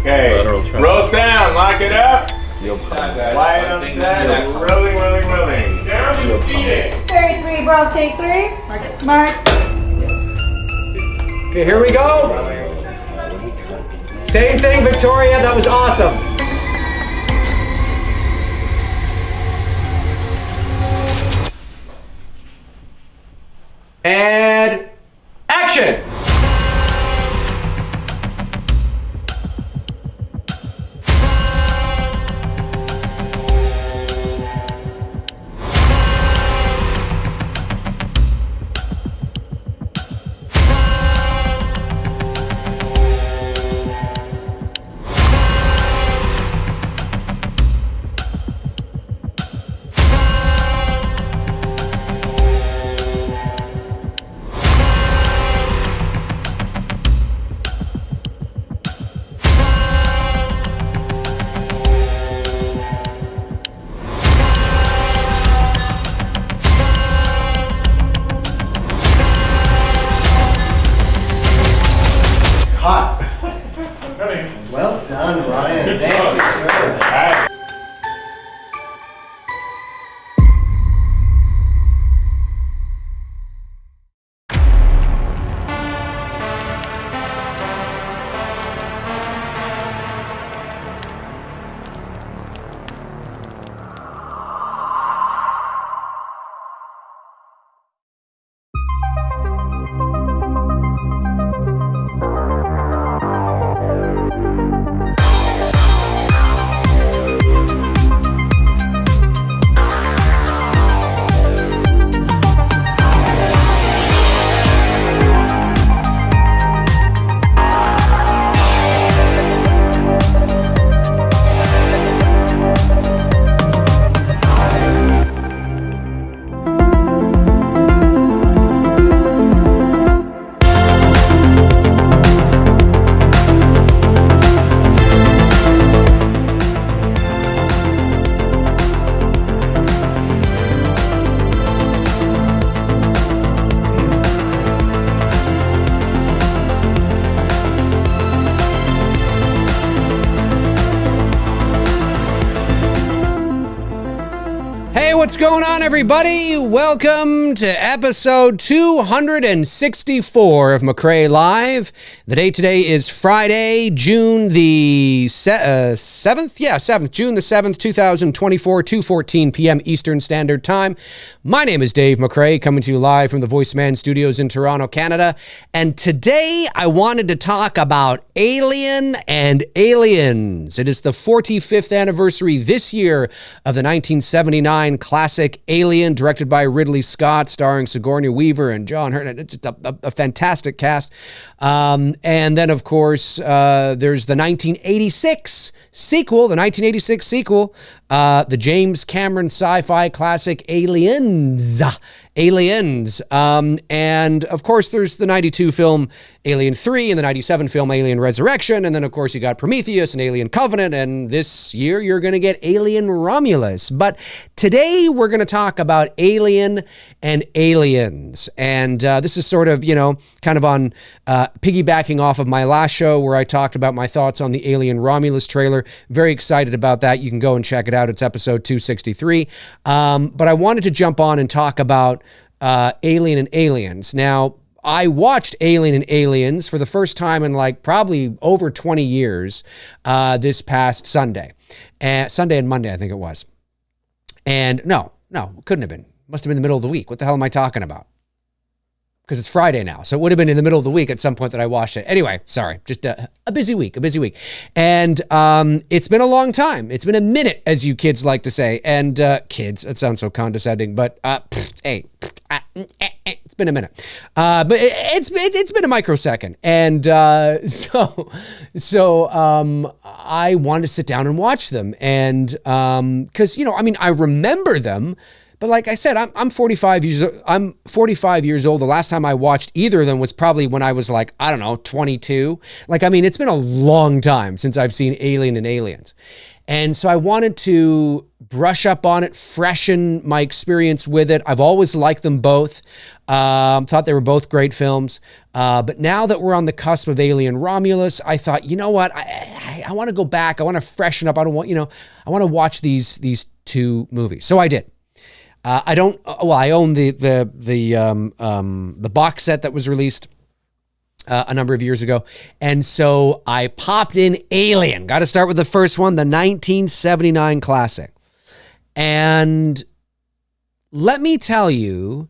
Okay, roll sound, lock it up. Quiet on set, rolling. Sarah speeding. Carry 3, bro, take 3. Mark. Okay, here we go. Same thing, Victoria, that was awesome. And action! Well done, Ryan. Thank you, sir. What's going on, everybody? Welcome to episode 264 of McRae Live. The date today is Friday, June the 7th? Yeah, 7th. June the 7th, 2024, 2:14 p.m. Eastern Standard Time. My name is Dave McRae, coming to you live from the Voice Man Studios in Toronto, Canada. And today I wanted to talk about Alien and Aliens. It is the 45th anniversary this year of the 1979 classic Alien, directed by Ridley Scott, starring Sigourney Weaver and John Hurt. It's just a fantastic cast. And then, of course, there's the 1986 sequel, the James Cameron sci-fi classic Aliens. And of course there's the 92 film Alien 3 and the 97 film Alien Resurrection. And then of course you got Prometheus and Alien Covenant. And this year you're going to get Alien Romulus. But today we're going to talk about Alien and Aliens. And this is sort of, kind of on piggybacking off of my last show where I talked about my thoughts on the Alien Romulus trailer. Very excited about that. You can go and check it out. It's episode 263. But I wanted to jump on and talk about Alien and Aliens. Now, I watched Alien and Aliens for the first time in probably over 20 years this past Sunday. Sunday and Monday, I think it was. And no, couldn't have been. Must have been the middle of the week. What the hell am I talking about? Because it's Friday now. So it would have been in the middle of the week at some point that I watched it. Anyway, sorry, just a busy week. And it's been a long time. It's been a minute, as you kids like to say. And kids, it sounds so condescending, but it's been a minute. But it's been a microsecond. And so I wanted to sit down and watch them. And because, I remember them. But like I said, I'm 45 years old. The last time I watched either of them was probably when I was 22. It's been a long time since I've seen Alien and Aliens. And so I wanted to brush up on it, freshen my experience with it. I've always liked them both. Thought they were both great films. But now that we're on the cusp of Alien Romulus, I thought, you know what? I I want to go back. I want to freshen up. I want to watch these two movies. So I did. I own the box set that was released a number of years ago. And so I popped in Alien. Got to start with the first one, the 1979 classic. And let me tell you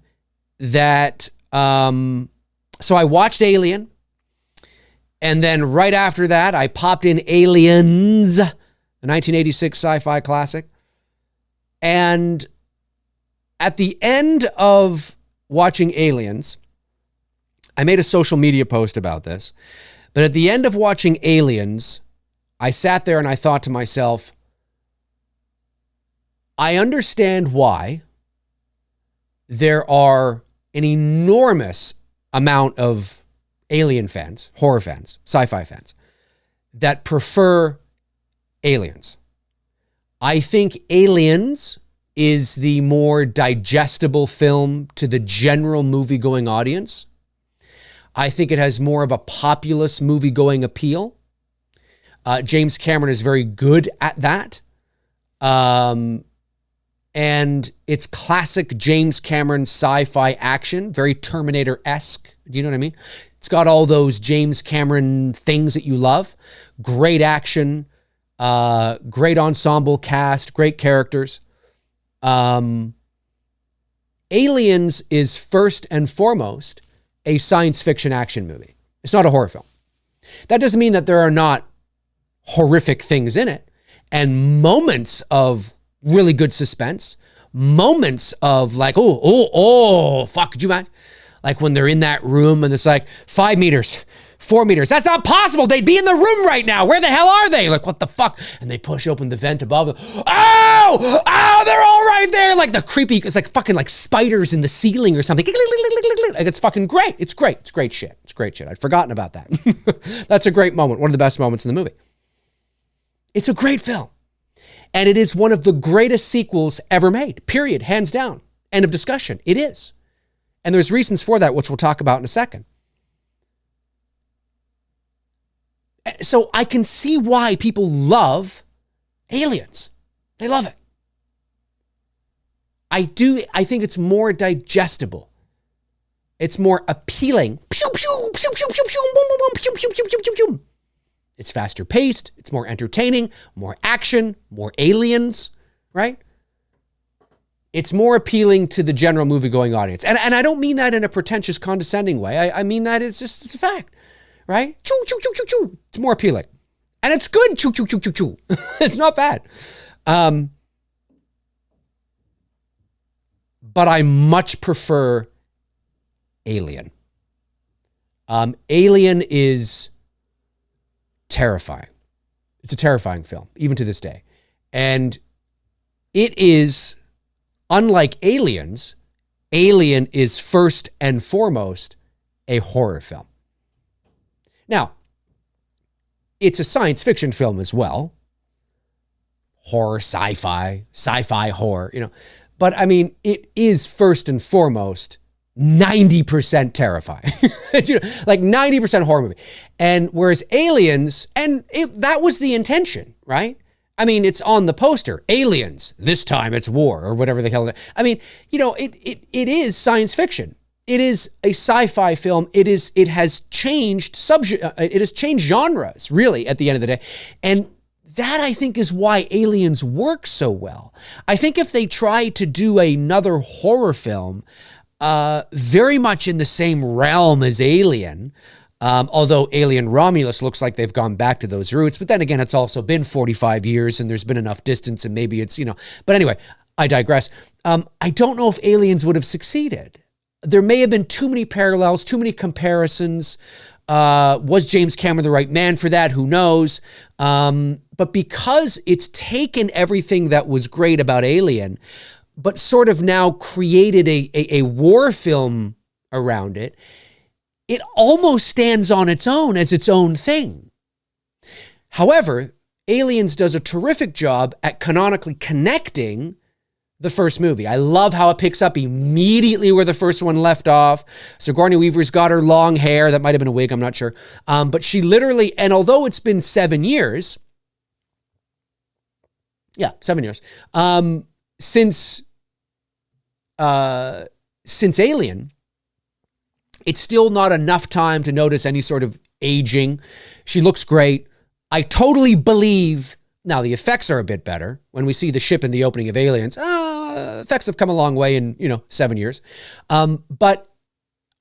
that, so I watched Alien. And then right after that, I popped in Aliens, the 1986 sci-fi classic. And at the end of watching Aliens, I made a social media post about this, but at the end of watching Aliens, I sat there and I thought to myself, I understand why there are an enormous amount of Alien fans, horror fans, sci-fi fans, that prefer Aliens. I think Aliens is the more digestible film to the general movie-going audience. I think it has more of a populist movie-going appeal. James Cameron is very good at that. And it's classic James Cameron sci-fi action, very Terminator-esque. Do you know what I mean? It's got all those James Cameron things that you love. Great action, great ensemble cast, great characters. Aliens is first and foremost a science fiction action movie. It's not a horror film. That doesn't mean that there are not horrific things in it and moments of really good suspense, moments of like, fuck, could you imagine? Like when they're in that room and it's like 5 meters, 4 meters. That's not possible. They'd be in the room right now. Where the hell are they? Like, what the fuck? And they push open the vent above them. Oh, they're all right there. Like the creepy, it's like fucking like spiders in the ceiling or something. Like it's fucking great. It's great. It's great shit. It's great shit. I'd forgotten about that. That's a great moment. One of the best moments in the movie. It's a great film. And it is one of the greatest sequels ever made. Period. Hands down. End of discussion. It is. And there's reasons for that, which we'll talk about in a second. So I can see why people love Aliens. They love it. I think it's more digestible. It's more appealing. It's faster paced. It's more entertaining, more action, more aliens, right? It's more appealing to the general movie-going audience. And I don't mean that in a pretentious, condescending way. I mean that it's a fact, right? Choo, choo, choo, choo, choo. It's more appealing. And it's good, choo, choo, choo, choo, choo. It's not bad. But I much prefer Alien. Alien is terrifying. It's a terrifying film, even to this day. And it is, unlike Aliens, Alien is first and foremost a horror film. Now, it's a science fiction film as well. Horror, sci-fi, horror, you know. But I mean, it is first and foremost 90% terrifying. Like 90% horror movie. And whereas Aliens, that was the intention, right? I mean, it's on the poster, Aliens, this time it's war, or whatever the hell. I mean, you know, it is science fiction. It is a sci-fi film. It has changed genres, really, at the end of the day. And that, I think, is why Aliens works so well. I think if they try to do another horror film, very much in the same realm as Alien, although Alien Romulus looks like they've gone back to those roots. But then again, it's also been 45 years and there's been enough distance and maybe it's, you know. But anyway, I digress. I don't know if Aliens would have succeeded. There may have been too many parallels, too many comparisons. Was James Cameron the right man for that? Who knows? But because it's taken everything that was great about Alien, but sort of now created a war film around it, it almost stands on its own as its own thing. However, Aliens does a terrific job at canonically connecting the first movie. I love how it picks up immediately where the first one left off. Sigourney Weaver's got her long hair. That might have been a wig, I'm not sure. But she literally, and although it's been 7 years, 7 years, since Alien, it's still not enough time to notice any sort of aging. She looks great. I totally believe. Now, the effects are a bit better. When we see the ship in the opening of Aliens, effects have come a long way in, 7 years. But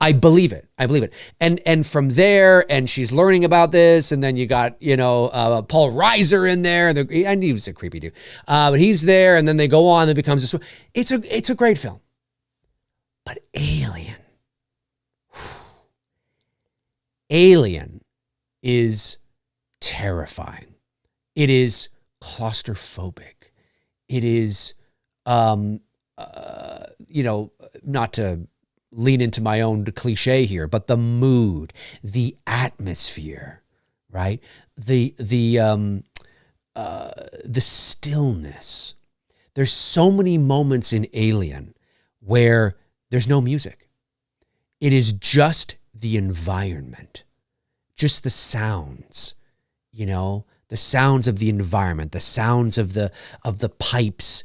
I believe it. I believe it. And from there, and she's learning about this, and then you got, Paul Reiser in there. I knew he was a creepy dude. But he's there, and then they go on, and it becomes this. It's a great film. But Alien is terrifying. It is claustrophobic. It is, not to lean into my own cliche here, but the mood, the atmosphere, right? The stillness. There's so many moments in Alien where there's no music. It is just the environment, just the sounds, the sounds of the environment, the sounds of the pipes,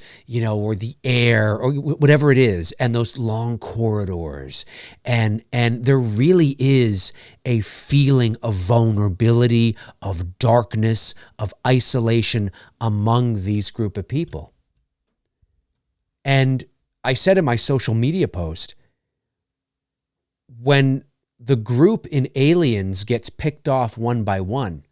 or the air, or whatever it is, and those long corridors. And there really is a feeling of vulnerability, of darkness, of isolation among these group of people. And I said in my social media post, when the group in Aliens gets picked off one by one,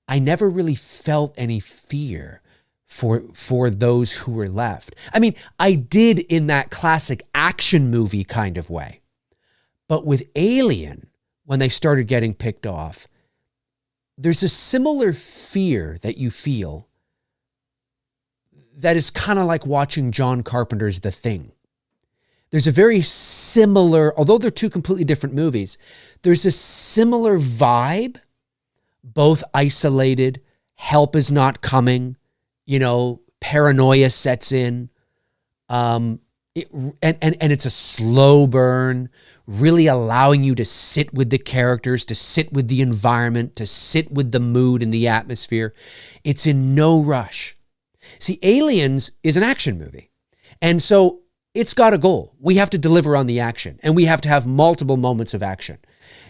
I never really felt any fear for those who were left. I mean, I did in that classic action movie kind of way. But with Alien, when they started getting picked off, there's a similar fear that you feel that is kind of like watching John Carpenter's The Thing. There's a very similar, although they're two completely different movies, there's a similar vibe, both isolated, help is not coming, paranoia sets in, and it's a slow burn, really allowing you to sit with the characters, to sit with the environment, to sit with the mood and the atmosphere. It's in no rush. See, Aliens is an action movie, and so it's got a goal. We have to deliver on the action, and we have to have multiple moments of action,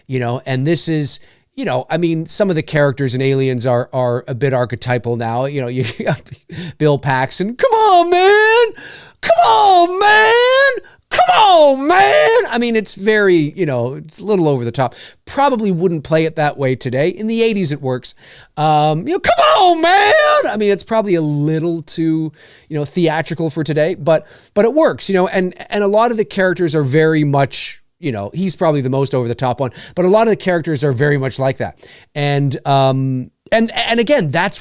and this is, some of the characters in Aliens are a bit archetypal now. You got Bill Paxton. Come on, man. Come on, man. Come on, man. I mean, it's very, it's a little over the top. Probably wouldn't play it that way today. In the 80s, it works. Come on, man. I mean, it's probably a little too, theatrical for today, but it works, and a lot of the characters are very much, he's probably the most over the top one, but a lot of the characters are very much like that. And again, that's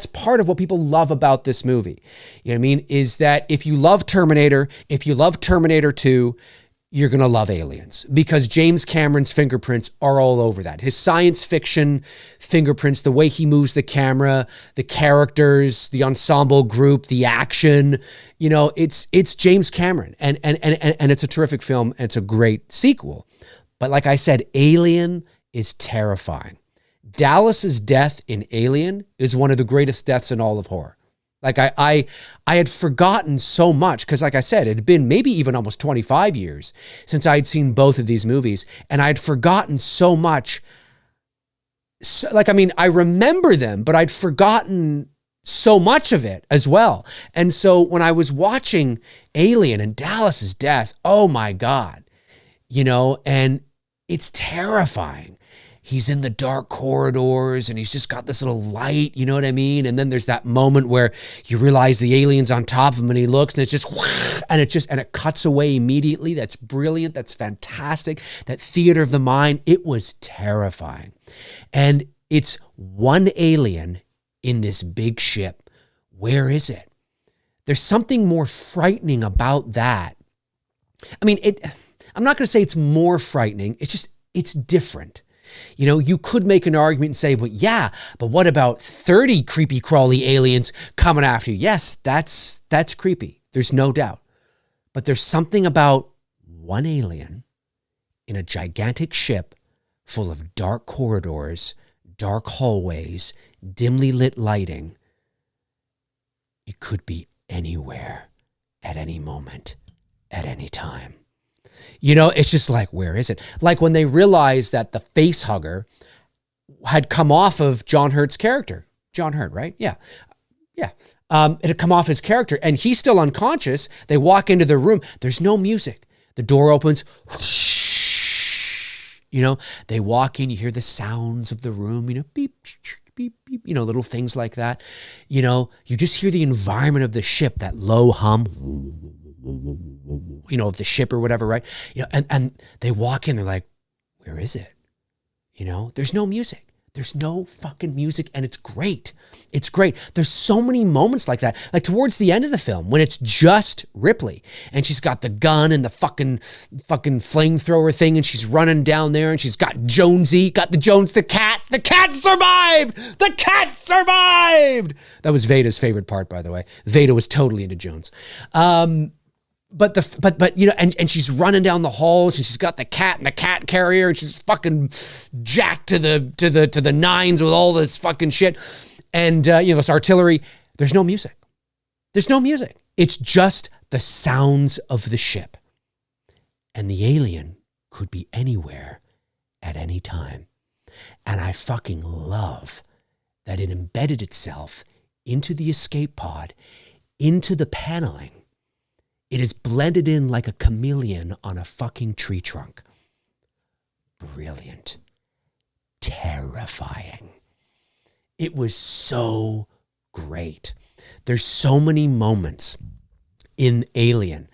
part of what people love about this movie. You know what I mean? Is that if you love Terminator, if you love Terminator 2, you're going to love Aliens, because James Cameron's fingerprints are all over that. His science fiction fingerprints, the way he moves the camera, the characters, the ensemble group, the action, it's James Cameron, and it's a terrific film, and it's a great sequel. But like I said, Alien is terrifying. Dallas's death in Alien is one of the greatest deaths in all of horror. Like I had forgotten so much, because like I said, it had been maybe even almost 25 years since I'd seen both of these movies, and I'd forgotten so much. I remember them, but I'd forgotten so much of it as well. And so when I was watching Alien and Dallas's death, oh my God, and it's terrifying. He's in the dark corridors and he's just got this little light, you know what I mean? And then there's that moment where you realize the alien's on top of him and he looks and it's just, and it cuts away immediately. That's brilliant. That's fantastic. That theater of the mind, it was terrifying. And it's one alien in this big ship. Where is it? There's something more frightening about that. I mean, I'm not going to say it's more frightening. It's different. You could make an argument and say, but what about 30 creepy crawly aliens coming after you? Yes, that's creepy. There's no doubt. But there's something about one alien in a gigantic ship full of dark corridors, dark hallways, dimly lit lighting. It could be anywhere, at any moment, at any time. You know, it's just like, where is it? Like when they realized that the face hugger had come off of John Hurt's character. John Hurt, right? Yeah. Yeah. It had come off his character and he's still unconscious. They walk into the room. There's no music. The door opens. You know, they walk in, you hear the sounds of the room, you know, beep, beep, beep, you know, little things like that. You know, you just hear the environment of the ship, that low hum, you know, of the ship or whatever, right? You know, and they walk in, they're like, where is it? You know, there's no music. There's no fucking music, and it's great. It's great. There's so many moments like that. Like towards the end of the film, when it's just Ripley, and she's got the gun and the fucking flamethrower thing, and she's running down there, and she's got Jonesy, the cat. The cat survived! The cat survived! That was Veda's favorite part, by the way. Veda was totally into Jones. But you know, and she's running down the halls and she's got the cat and the cat carrier and she's fucking jacked to the nines with all this fucking shit. And you know, this artillery, there's no music. There's no music. It's just the sounds of the ship. And the alien could be anywhere at any time. And I fucking love that it embedded itself into the escape pod, into the paneling. It is blended in like a chameleon on a fucking tree trunk. Brilliant. Terrifying. It was so great. There's so many moments in Alien.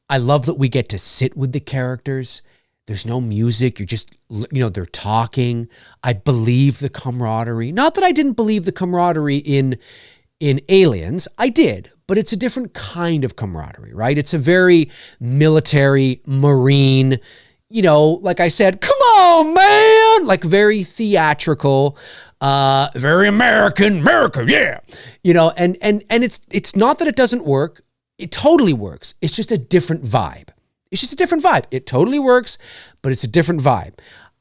I love that we get to sit with the characters. There's no music. You're just, you know, they're talking. I believe the camaraderie. Not that I didn't believe the camaraderie in Aliens. I did. But it's a different kind of camaraderie, right? It's a very military, marine, you know, like I said, come on, man, like very theatrical, very American, yeah. You know, and it's not that it doesn't work. It totally works. It's just a different vibe. It's just a different vibe. It totally works, but it's a different vibe.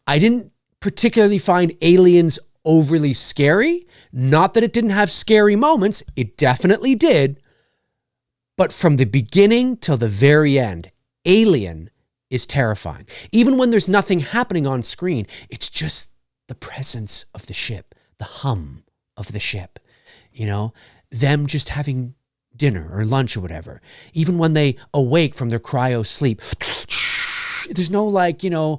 I didn't particularly find Aliens overly scary. Not that it didn't have scary moments. It definitely did. But from the beginning till the very end, Alien is terrifying. Even when there's nothing happening on screen, it's just the presence of the ship, the hum of the ship, you know, them just having dinner or lunch or whatever. Even when they awake from their cryo sleep, there's no like, a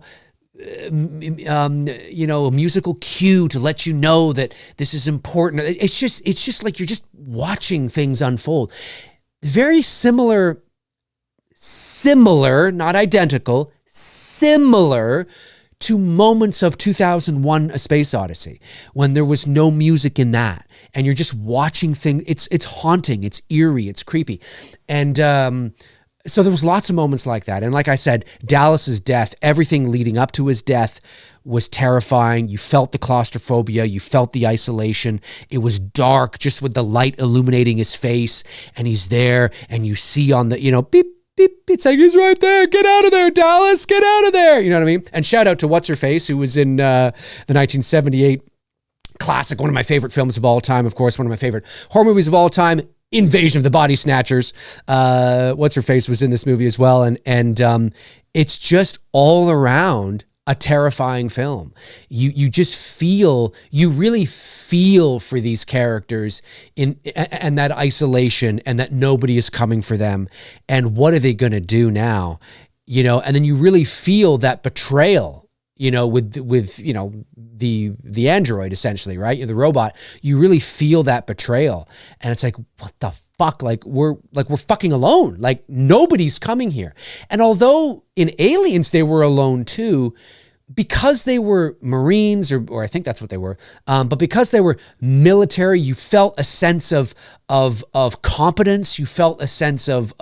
musical cue to let you know that this is important. It's just like you're just watching things unfold. Very similar, not identical, similar to moments of 2001: A Space Odyssey, when there was no music in that, and you're just watching things. It's haunting, it's eerie, it's creepy, and so there was lots of moments like that. And like I said, Dallas's death, everything leading up to his death was terrifying. You felt the claustrophobia. You felt the isolation. It was dark, just with the light illuminating his face. And he's there, and you see on the, beep, beep, it's like, he's right there. Get out of there, Dallas. Get out of there. You know what I mean? And shout out to What's-Her-Face, who was in the 1978 classic, one of my favorite films of all time, of course, one of my favorite horror movies of all time, Invasion of the Body Snatchers. What's-Her-Face was in this movie as well. And it's just all around a terrifying film. You really feel for these characters and that isolation, and that nobody is coming for them. And what are they going to do now? And then you really feel that betrayal, with the android, essentially, right? The robot. You really feel that betrayal. And it's like, what the fuck? We're fucking alone. Like, nobody's coming here. And although in Aliens they were alone too, because they were Marines, or I think that's what they were, but because they were military, you felt a sense of competence. You felt a sense of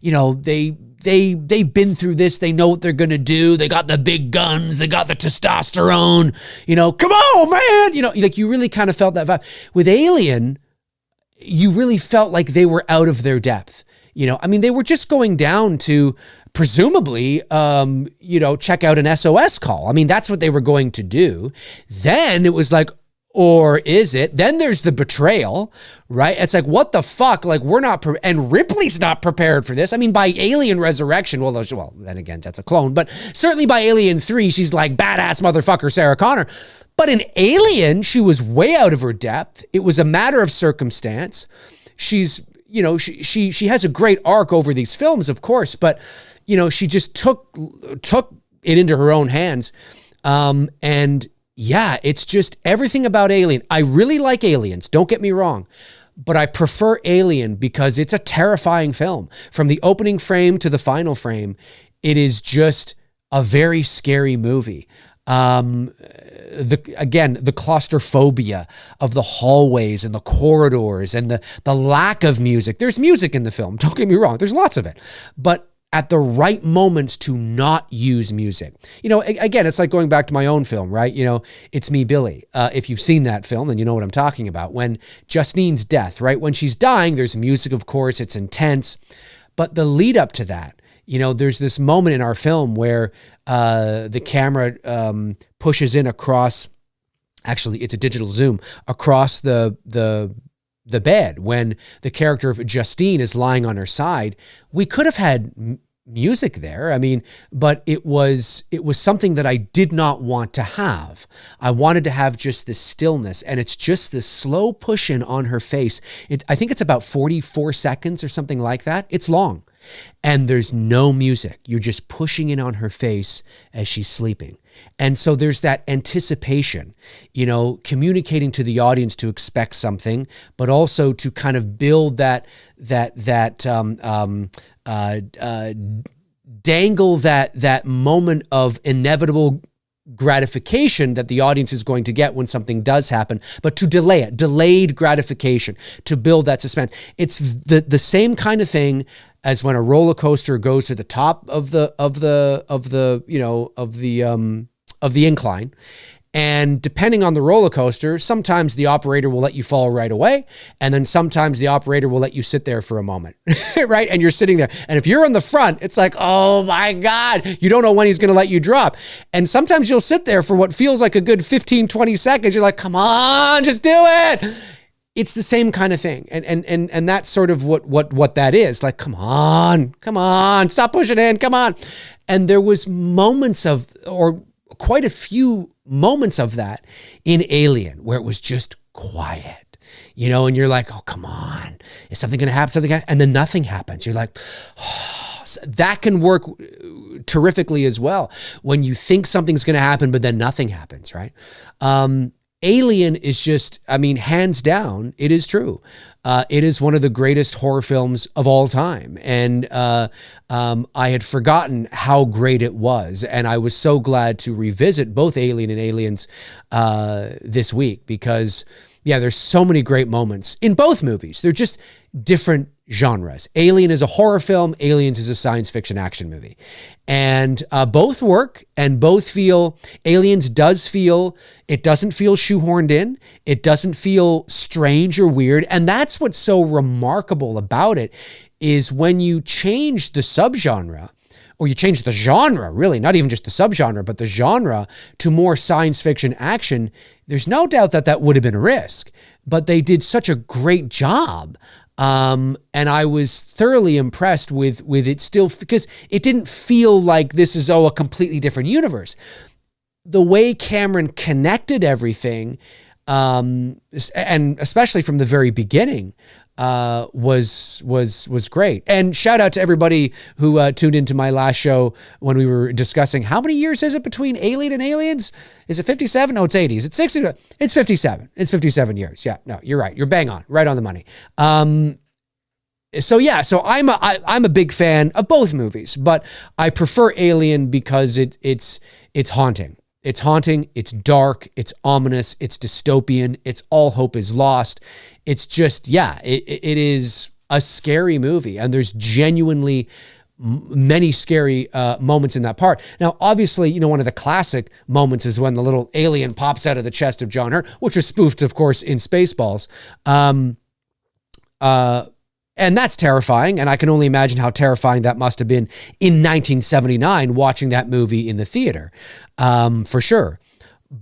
they've been through this. They know what they're gonna do. They got the big guns. They got the testosterone. Come on, man. Like you really kind of felt that vibe. With Alien, you really felt like they were out of their depth. You know, I mean, they were just going down to presumably, check out an SOS call. I mean, that's what they were going to do. Then it was like, or is it? Then there's the betrayal, right? It's like, what the fuck? Like, we're not, and Ripley's not prepared for this. I mean, by Alien Resurrection, well, then again, that's a clone, but certainly by Alien 3, she's like badass motherfucker Sarah Connor. But in Alien, she was way out of her depth. It was a matter of circumstance. She's, she has a great arc over these films, of course, but, she just took it into her own hands. And yeah, it's just everything about Alien. I really like Aliens, don't get me wrong, but I prefer Alien because it's a terrifying film. From the opening frame to the final frame, it is just a very scary movie. The claustrophobia of the hallways and the corridors and the lack of music. There's music in the film, don't get me wrong, there's lots of it, but at the right moments to not use music. Again, it's like going back to my own film, right? It's Me, Billy. If you've seen that film, then you know what I'm talking about. When Justine's death, right? When she's dying, there's music, of course, it's intense. But the lead up to that, there's this moment in our film where the camera pushes in across, actually, it's a digital zoom, across the bed when the character of Justine is lying on her side. We could have had music there. I mean, but it was something that I did not want to have. I wanted to have just this stillness, and it's just this slow push in on her face. I think it's about 44 seconds or something like that. It's long. And there's no music. You're just pushing in on her face as she's sleeping. And so there's that anticipation, communicating to the audience to expect something, but also to kind of build dangle that moment of inevitable gratification that the audience is going to get when something does happen, but to delay it, delayed gratification, to build that suspense. It's the same kind of thing as when a roller coaster goes to the top of the incline. And depending on the roller coaster, sometimes the operator will let you fall right away. And then sometimes the operator will let you sit there for a moment, right? And you're sitting there. And if you're in the front, it's like, oh my God, you don't know when he's going to let you drop. And sometimes you'll sit there for what feels like a good 15, 20 seconds. You're like, come on, just do it. It's the same kind of thing. And that's sort of what that is. Like, come on, stop pushing in, come on. And there was moments or quite a few moments of that in Alien where it was just quiet, and you're like, oh, come on, is something going to happen? And then nothing happens. You're like, oh. So that can work terrifically as well when you think something's going to happen, but then nothing happens, right? Alien is just, hands down, it is true. It is one of the greatest horror films of all time. And I had forgotten how great it was. And I was so glad to revisit both Alien and Aliens this week because, there's so many great moments in both movies. They're just different genres. Alien is a horror film. Aliens is a science fiction action movie. And both work and both feel, Aliens doesn't feel shoehorned in. It doesn't feel strange or weird. And that's what's so remarkable about it is when you change the subgenre, or you change the genre, really, not even just the subgenre, but the genre to more science fiction action, there's no doubt that would have been a risk. But they did such a great job. And I was thoroughly impressed with it still, because it didn't feel like this is, a completely different universe. The way Cameron connected everything, and especially from the very beginning, was great. And shout out to everybody who tuned into my last show when we were discussing how many years is it between Alien and Aliens? Is it 57? No, it's 80. Is it 60? It's 57. It's 57 years. Yeah, no, you're right. You're bang on, right on the money. So I'm a big fan of both movies, but I prefer Alien because it's haunting. It's haunting, it's dark, it's ominous, it's dystopian, it's all hope is lost. It's just, it is a scary movie, and there's genuinely many scary moments in that part. Now, obviously, one of the classic moments is when the little alien pops out of the chest of John Hurt, which was spoofed, of course, in Spaceballs. And that's terrifying. And I can only imagine how terrifying that must have been in 1979 watching that movie in the theater, for sure.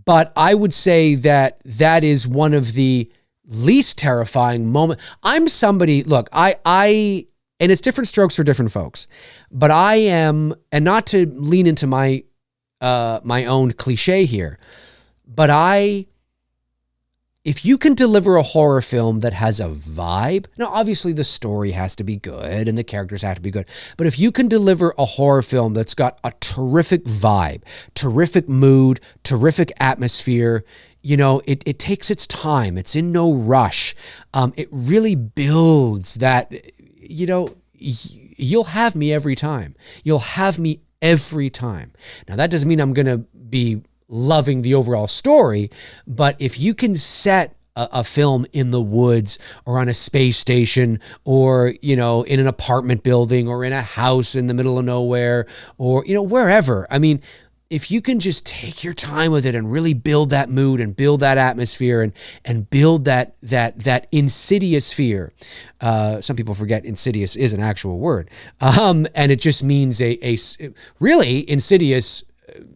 But I would say that that is one of the least terrifying moments. I'm somebody, look, and it's different strokes for different folks, but I am, and not to lean into my own cliche here, but if you can deliver a horror film that has a vibe, now obviously the story has to be good and the characters have to be good, but if you can deliver a horror film that's got a terrific vibe, terrific mood, terrific atmosphere, it takes its time. It's in no rush. It really builds that, you'll have me every time. You'll have me every time. Now that doesn't mean I'm going to be loving the overall story, but if you can set a film in the woods or on a space station or, in an apartment building or in a house in the middle of nowhere or, wherever, I mean, if you can just take your time with it and really build that mood and build that atmosphere and build that insidious fear. Some people forget insidious is an actual word. And it just means really insidious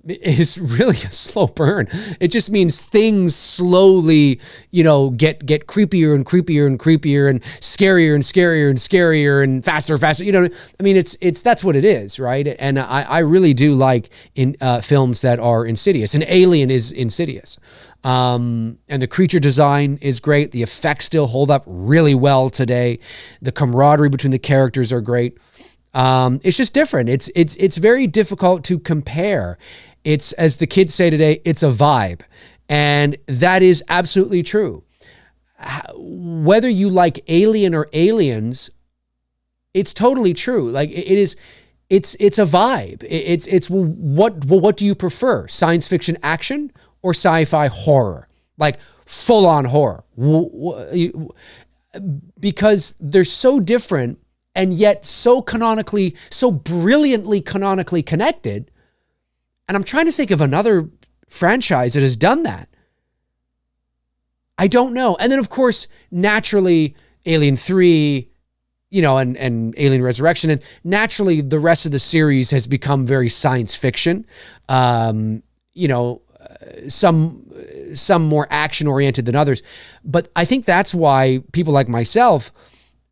is really a slow burn. It just means things slowly, get creepier and creepier and creepier and scarier and scarier and scarier and faster, faster. I mean, it's that's what it is, right? And I really do like in films that are insidious. And Alien is insidious. And the creature design is great. The effects still hold up really well today. The camaraderie between the characters are great. It's just different. It's very difficult to compare. It's, as the kids say today, it's a vibe. And that is absolutely true. Whether you like Alien or Aliens, it's totally true. Like it's a vibe. It's what do you prefer? Science fiction action or sci-fi horror? Like full on horror. Because they're so different and yet so brilliantly canonically connected. And I'm trying to think of another franchise that has done that. I don't know. And then, of course, naturally, Alien 3, and Alien Resurrection, and naturally the rest of the series has become very science fiction. Some more action-oriented than others. But I think that's why people like myself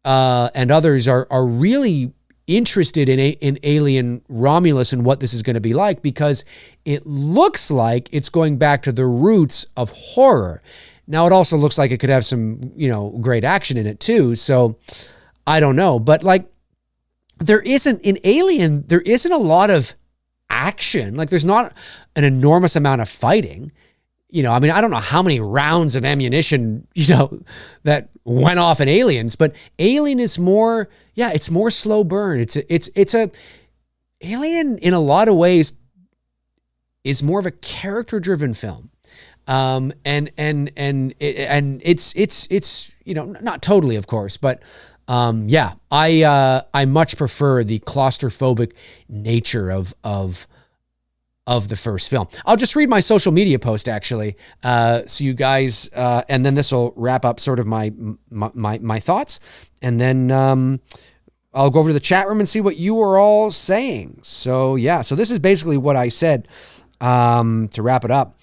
and others are really interested in Alien Romulus and what this is going to be like, because it looks like it's going back to the roots of horror. Now, it also looks like it could have some, great action in it too. So I don't know, but in Alien, there isn't a lot of action. Like there's not an enormous amount of fighting. I mean, I don't know how many rounds of ammunition, that went off in Aliens, but Alien is more, it's more slow burn. It's a Alien in a lot of ways is more of a character-driven film. And it's not totally, of course, but I much prefer the claustrophobic nature of the first film. I'll just read my social media post, actually, so you guys, and then this will wrap up sort of my thoughts, and then I'll go over to the chat room and see what you are all saying. So this is basically what I said to wrap it up.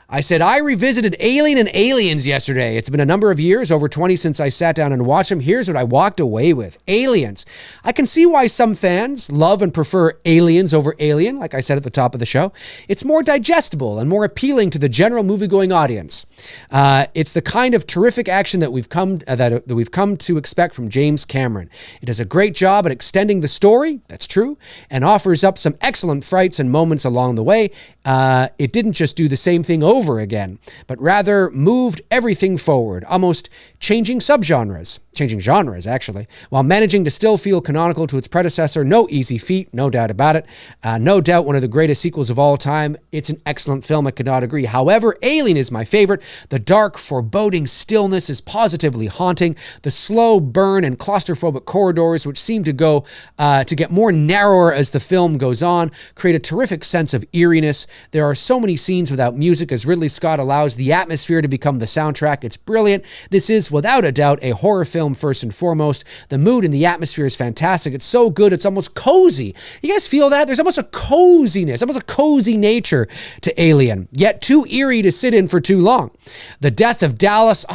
I said, I revisited Alien and Aliens yesterday. It's been a number of years, over 20 since I sat down and watched them. Here's what I walked away with. Aliens. I can see why some fans love and prefer Aliens over Alien, like I said at the top of the show. It's more digestible and more appealing to the general movie-going audience. It's the kind of terrific action that we've come to expect from James Cameron. It does a great job at extending the story, that's true, and offers up some excellent frights and moments along the way. It didn't just do the same thing over again, but rather moved everything forward, almost changing genres actually, while managing to still feel canonical to its predecessor. No easy feat, no doubt about it. No doubt one of the greatest sequels of all time. It's an excellent film, I could not agree. However, Alien is my favorite. The dark, foreboding stillness is positively haunting. The slow burn and claustrophobic corridors, which seem to get more narrower as the film goes on, create a terrific sense of eeriness. There are so many scenes without music as Ridley Scott allows the atmosphere to become the soundtrack. It's brilliant. This is, without a doubt, a horror film film first and foremost. The mood and the atmosphere is fantastic. It's so good. It's almost cozy. You guys feel that? There's almost a coziness, almost a cozy nature to Alien, yet too eerie to sit in for too long. The death of Dallas,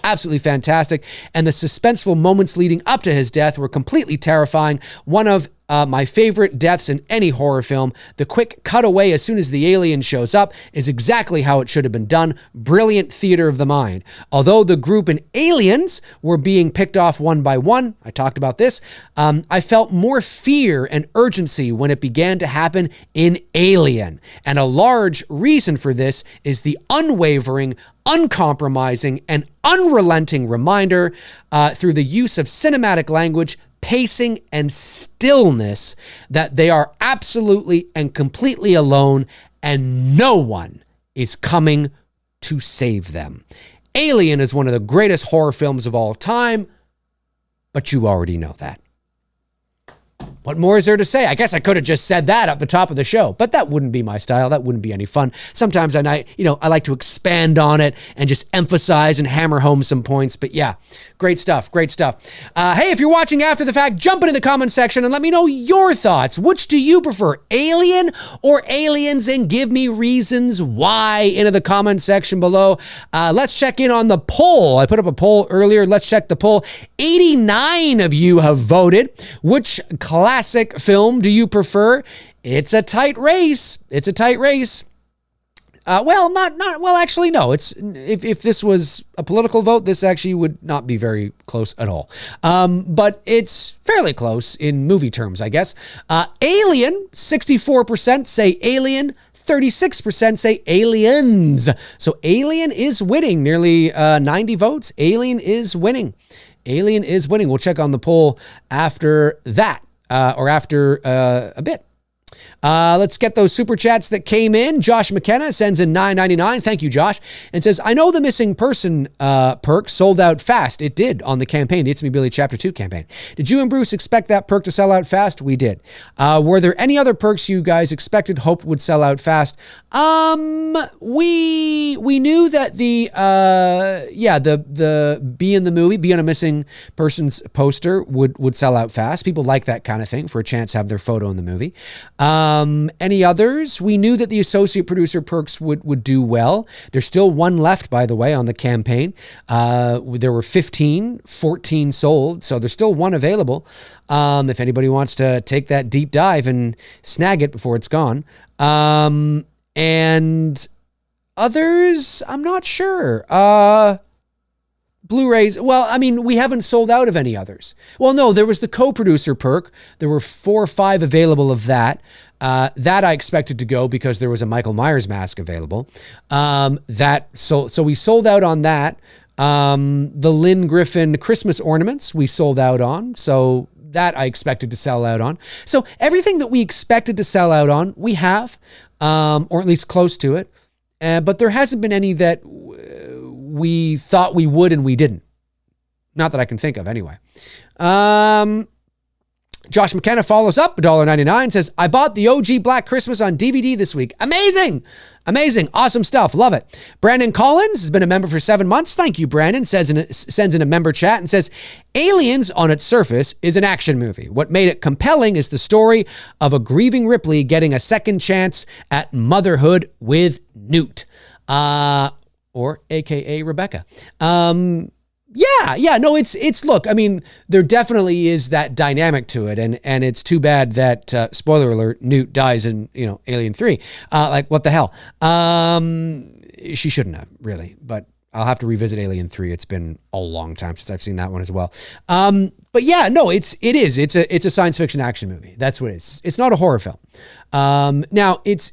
absolutely fantastic. And the suspenseful moments leading up to his death were completely terrifying. One of my favorite deaths in any horror film. The quick cutaway as soon as the alien shows up is exactly how it should have been done. Brilliant theater of the mind. Although the group in Aliens were being picked off one by one, I talked about this, I felt more fear and urgency when it began to happen in Alien. And a large reason for this is the unwavering, uncompromising, and unrelenting reminder through the use of cinematic language, pacing, and stillness that they are absolutely and completely alone and no one is coming to save them. Alien is one of the greatest horror films of all time, but you already know that. What more is there to say? I guess I could have just said that at the top of the show, but that wouldn't be my style. That wouldn't be any fun. Sometimes I like to expand on it and just emphasize and hammer home some points. But yeah, great stuff. Great stuff. Hey, if you're watching after the fact, jump into the comment section and let me know your thoughts. Which do you prefer, Alien or Aliens? And give me reasons why into the comment section below. Let's check in on the poll. I put up a poll earlier. Let's check the poll. 89 of you have voted. Which classic film do you prefer? It's a tight race. It's a tight race. Actually, no. It's if this was a political vote, this actually would not be very close at all. But it's fairly close in movie terms, I guess. Alien, 64% say Alien, 36% say Aliens. So Alien is winning, nearly 90 votes. Alien is winning. Alien is winning. We'll check on the poll after that, or after a bit. Let's get those super chats that came in. Josh McKenna sends in $9.99. Thank you, Josh. And says, I know the missing person perk sold out fast. It did on the campaign, the It's Me Billy Chapter 2 campaign. Did you and Bruce expect that perk to sell out fast? We did. Were there any other perks you guys expected, hoped would sell out fast? We knew that the be in the movie, be on a missing person's poster would sell out fast. People like that kind of thing for a chance to have their photo in the movie. Any others? We knew that the associate producer perks would do well. There's still one left, by the way, on the campaign. There were 14 sold, so there's still one available. If anybody wants to take that deep dive and snag it before it's gone. And others, I'm not sure. Blu-rays, well, I mean, we haven't sold out of any others. Well, no, there was the co-producer perk. There were 4 or 5 available of that. That I expected to go because there was a Michael Myers mask available. So we sold out on that. The Lynn Griffin Christmas ornaments we sold out on. So that I expected to sell out on. So everything that we expected to sell out on, we have, or at least close to it. But there hasn't been any that we thought we would and we didn't. Not that I can think of anyway. Josh McKenna follows up, $1.99, says, I bought the OG Black Christmas on DVD this week. Amazing. Amazing. Awesome stuff. Love it. Brandon Collins has been a member for 7 months. Thank you, Brandon. Sends in a member chat and says, Aliens on its surface is an action movie. What made it compelling is the story of a grieving Ripley getting a second chance at motherhood with Newt. Or AKA Rebecca. No, it's look, I mean, there definitely is that dynamic to it. And it's too bad that, spoiler alert, Newt dies in, Alien 3. What the hell? She shouldn't have, really, but I'll have to revisit Alien 3. It's been a long time since I've seen that one as well. But yeah, no, it's a science fiction action movie. That's what it is. It's not a horror film. Now it's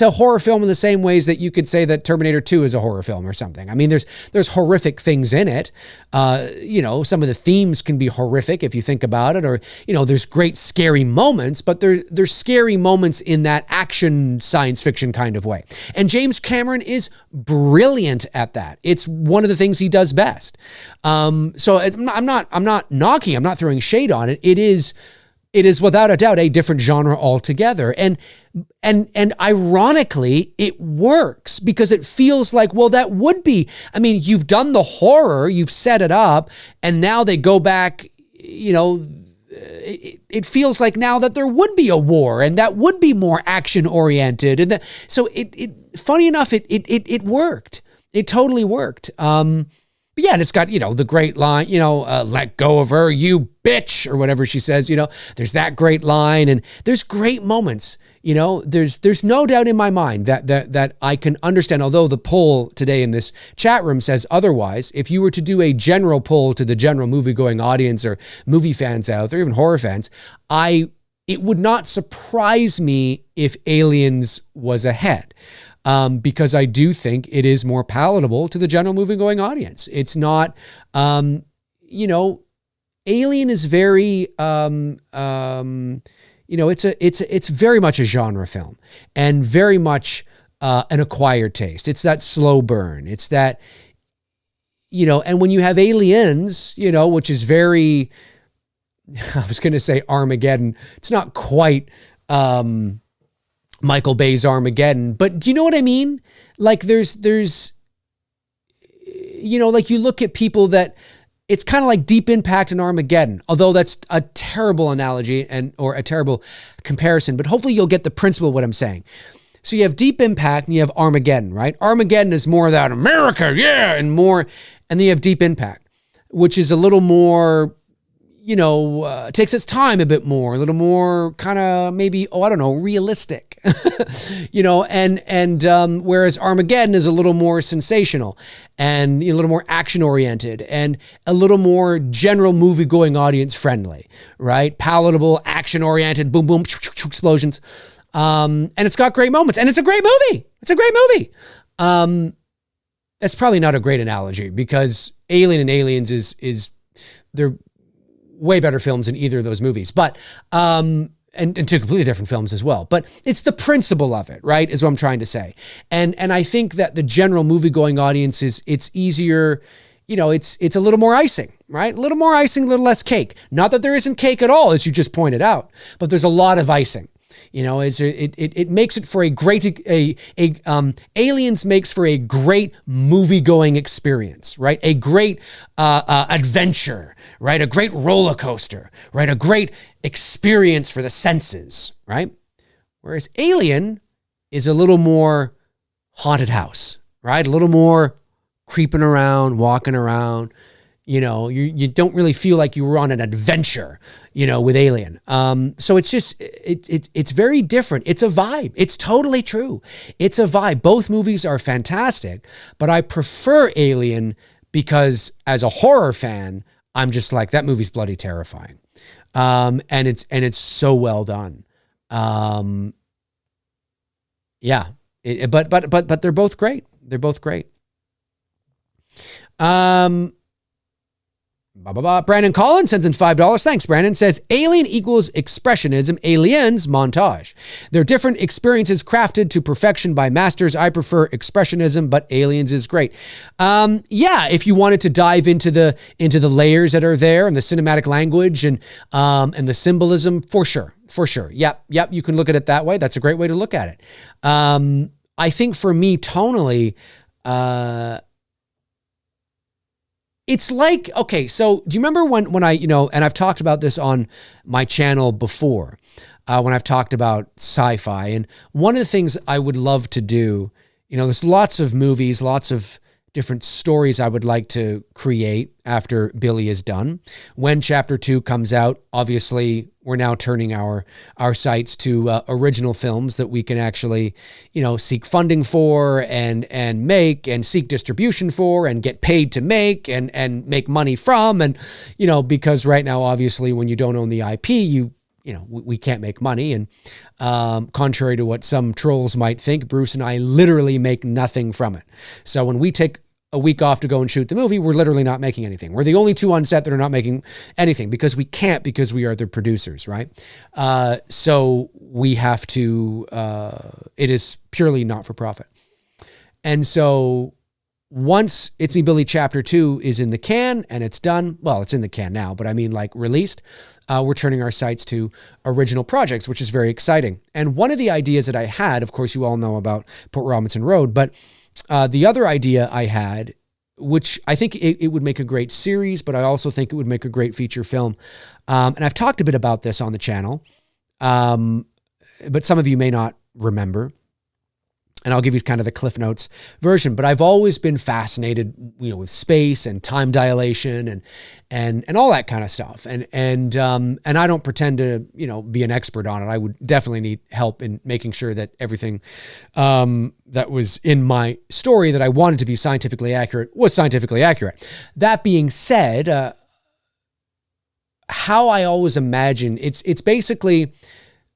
a horror film in the same ways that you could say that Terminator 2 is a horror film or something. I mean, there's horrific things in it. Some of the themes can be horrific if you think about it, or, there's great scary moments, but there's scary moments in that action science fiction kind of way. And James Cameron is brilliant at that. It's one of the things he does best. So I'm not knocking, I'm not throwing shade on it. It is it is without a doubt a different genre altogether. And ironically, it works because it feels like, well, that would be, I mean, you've done the horror, you've set it up, and now they go back, it feels like now that there would be a war and that would be more action oriented. And so funny enough, it worked. It totally worked. But yeah, and it's got, the great line, let go of her, you bitch, or whatever she says, there's that great line, and there's great moments, there's no doubt in my mind that I can understand, although the poll today in this chat room says otherwise. If you were to do a general poll to the general movie-going audience or movie fans out there, even horror fans, it would not surprise me if Aliens was ahead. Because I do think it is more palatable to the general movie-going audience. It's not, Alien is very, it's very much a genre film and very much an acquired taste. It's that slow burn. It's that, and when you have Aliens, which is very, I was going to say Armageddon. It's not quite, Michael Bay's Armageddon, but do you know what I mean? Like there's, like you look at people that it's kind of like Deep Impact and Armageddon, although that's a terrible analogy or a terrible comparison, but hopefully you'll get the principle of what I'm saying. So you have Deep Impact and you have Armageddon, right? Armageddon is more that America, yeah, and then you have Deep Impact, which is a little more, takes its time a bit more, a little more kind of maybe, realistic, and whereas Armageddon is a little more sensational and a little more action oriented and a little more general movie going audience friendly, right? Palatable, action oriented, boom, boom, explosions. And it's got great moments and it's a great movie. It's a great movie. That's probably not a great analogy because Alien and Aliens they're way better films than either of those movies, but, and two completely different films as well. But it's the principle of it, right, is what I'm trying to say. And I think that the general movie-going audience it's easier, it's a little more icing, right? A little more icing, a little less cake. Not that there isn't cake at all, as you just pointed out, but there's a lot of icing. It makes it for a great, Aliens makes for a great movie-going experience, right? A great adventure, right? A great roller coaster, right? A great experience for the senses, right? Whereas Alien is a little more haunted house, right? A little more creeping around, walking around. You don't really feel like you were on an adventure, with Alien. So it's just, it's very different. It's a vibe. It's totally true. It's a vibe. Both movies are fantastic, but I prefer Alien because as a horror fan, I'm just like, that movie's bloody terrifying. And it's so well done. Yeah. But they're both great. They're both great. Brandon Collins sends in $5. Thanks, Brandon. Says, Alien equals expressionism, Aliens montage. They're different experiences crafted to perfection by masters. I prefer expressionism, but Aliens is great. Yeah, if you wanted to dive into the layers that are there and the cinematic language and the symbolism, for sure. Yep, you can look at it that way. That's a great way to look at it. I think for me, tonally, it's like, okay, so do you remember when I, and I've talked about this on my channel before, when I've talked about sci-fi, and one of the things I would love to do, there's lots of movies, lots of different stories I would like to create after Billy is done. When Chapter 2 comes out, obviously, we're now turning our sights to original films that we can actually, seek funding for and make and seek distribution for and get paid to make and make money from. And, because right now, obviously, when you don't own the IP, we can't make money. And contrary to what some trolls might think, Bruce and I literally make nothing from it. So when we take a week off to go and shoot the movie, we're literally not making anything. We're the only two on set that are not making anything because we can't, because we are the producers, right? So we have to, it is purely not for profit. And so once It's Me Billy Chapter 2 is in the can and it's done, well, it's in the can now, but I mean like released, we're turning our sights to original projects, which is very exciting. And one of the ideas that I had, of course, you all know about Port Robinson Road, but the other idea I had, which I think it would make a great series, but I also think it would make a great feature film. And I've talked a bit about this on the channel, but some of you may not remember. And I'll give you kind of the Cliff Notes version, but I've always been fascinated, with space and time dilation and all that kind of stuff. And I don't pretend to, be an expert on it. I would definitely need help in making sure that everything that was in my story that I wanted to be scientifically accurate was scientifically accurate. That being said, how I always imagine it's basically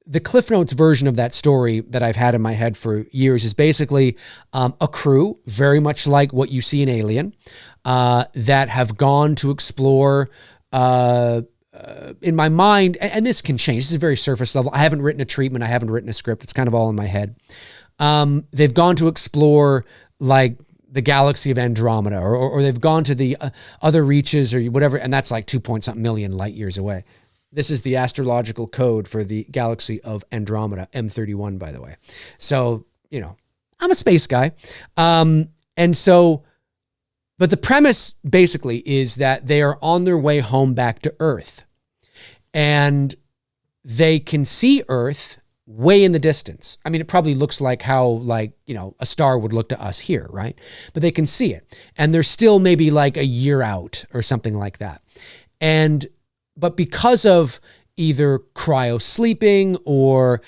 the Cliff Notes version of that story that I've had in my head for years is basically a crew, very much like what you see in Alien, that have gone to explore, in my mind, and this can change. This is very surface level. I haven't written a treatment. I haven't written a script. It's kind of all in my head. They've gone to explore like the galaxy of Andromeda, or they've gone to the other reaches or whatever, and that's like 2-point-something million light years away. This is the astrological code for the galaxy of Andromeda, M31, by the way. So, I'm a space guy. But the premise basically is that they are on their way home back to Earth. And they can see Earth way in the distance. I mean, it probably looks like how, a star would look to us here, right? But they can see it. And they're still maybe like a year out or something like that. But because of either cryo sleeping or,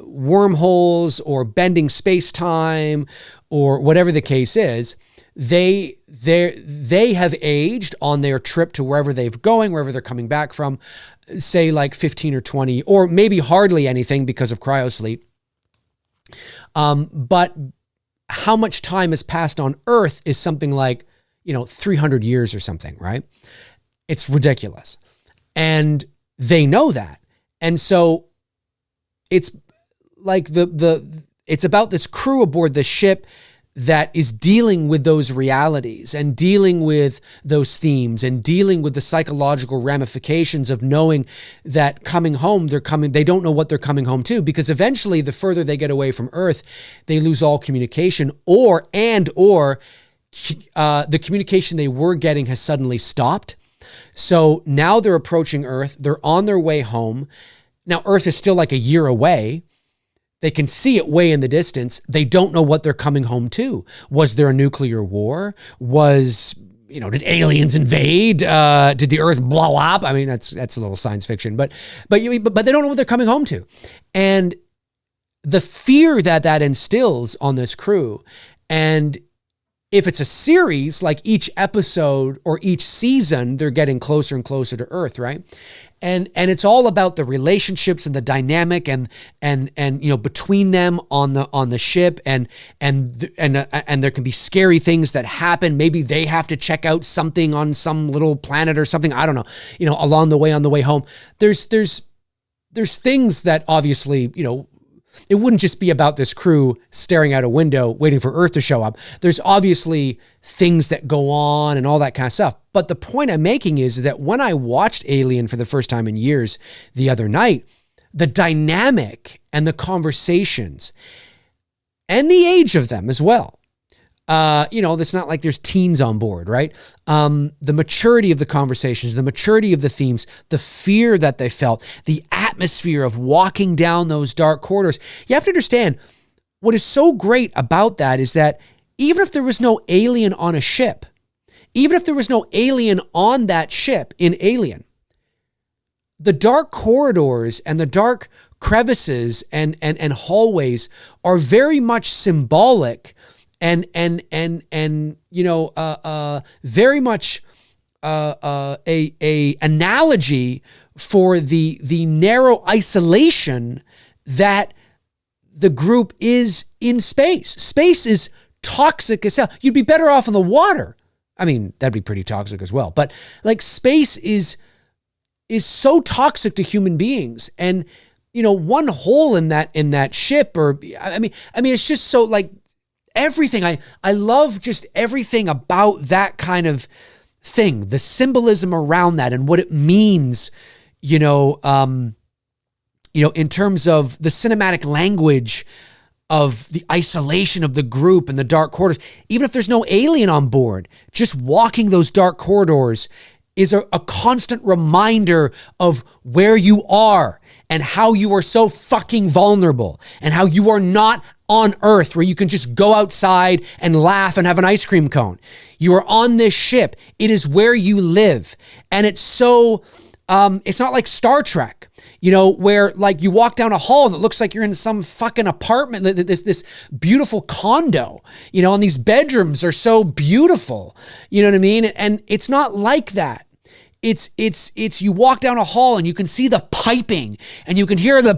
wormholes or bending space-time or whatever the case is, they have aged on their trip to wherever they're coming back from, say like 15 or 20, or maybe hardly anything because of cryo sleep. But how much time has passed on Earth is something like, 300 years or something, right? It's ridiculous. And they know that. And so it's like it's about this crew aboard the ship that is dealing with those realities and dealing with those themes and dealing with the psychological ramifications of knowing that coming home, they don't know what they're coming home to, because eventually the further they get away from Earth, they lose all communication or the communication they were getting has suddenly stopped. So now they're approaching Earth. They're on their way home. Now, Earth is still like a year away. They can see it way in the distance. They don't know what they're coming home to. Was there a nuclear war? Did aliens invade? Did the Earth blow up? I mean, that's a little science fiction, but they don't know what they're coming home to. And the fear that instills on this crew, and if it's a series, like each episode or each season, they're getting closer and closer to Earth, right? And it's all about the relationships and the dynamic and between them on the ship and there can be scary things that happen. Maybe they have to check out something on some little planet or something. I don't know. Along the way on the way home, there's things that obviously it wouldn't just be about this crew staring out a window waiting for Earth to show up. There's obviously things that go on and all that kind of stuff. But the point I'm making is that when I watched Alien for the first time in years the other night, the dynamic and the conversations and the age of them as well. It's not like there's teens on board, right? The maturity of the conversations, the maturity of the themes, the fear that they felt, the atmosphere of walking down those dark corridors. You have to understand what is so great about that is that even if there was no alien on a ship, even if there was no alien on that ship in Alien, the dark corridors and the dark crevices and hallways are very much symbolic and very much a analogy for the narrow isolation that the group is in space. Space is toxic as hell. You'd be better off in the water. I mean, that'd be pretty toxic as well. But like space is so toxic to human beings. And, one hole in that ship, or I mean, it's just so like everything. I love just everything about that kind of thing, the symbolism around that and what it means, in terms of the cinematic language of the isolation of the group and the dark corridors. Even if there's no alien on board, just walking those dark corridors is a constant reminder of where you are and how you are so fucking vulnerable and how you are not on Earth where you can just go outside and laugh and have an ice cream cone. You are on this ship. It is where you live. And it's so, it's not like Star Trek, where like you walk down a hall and it looks like you're in some fucking apartment, this beautiful condo, and these bedrooms are so beautiful. You know what I mean? And it's not like that. It's you walk down a hall and you can see the piping and you can hear the,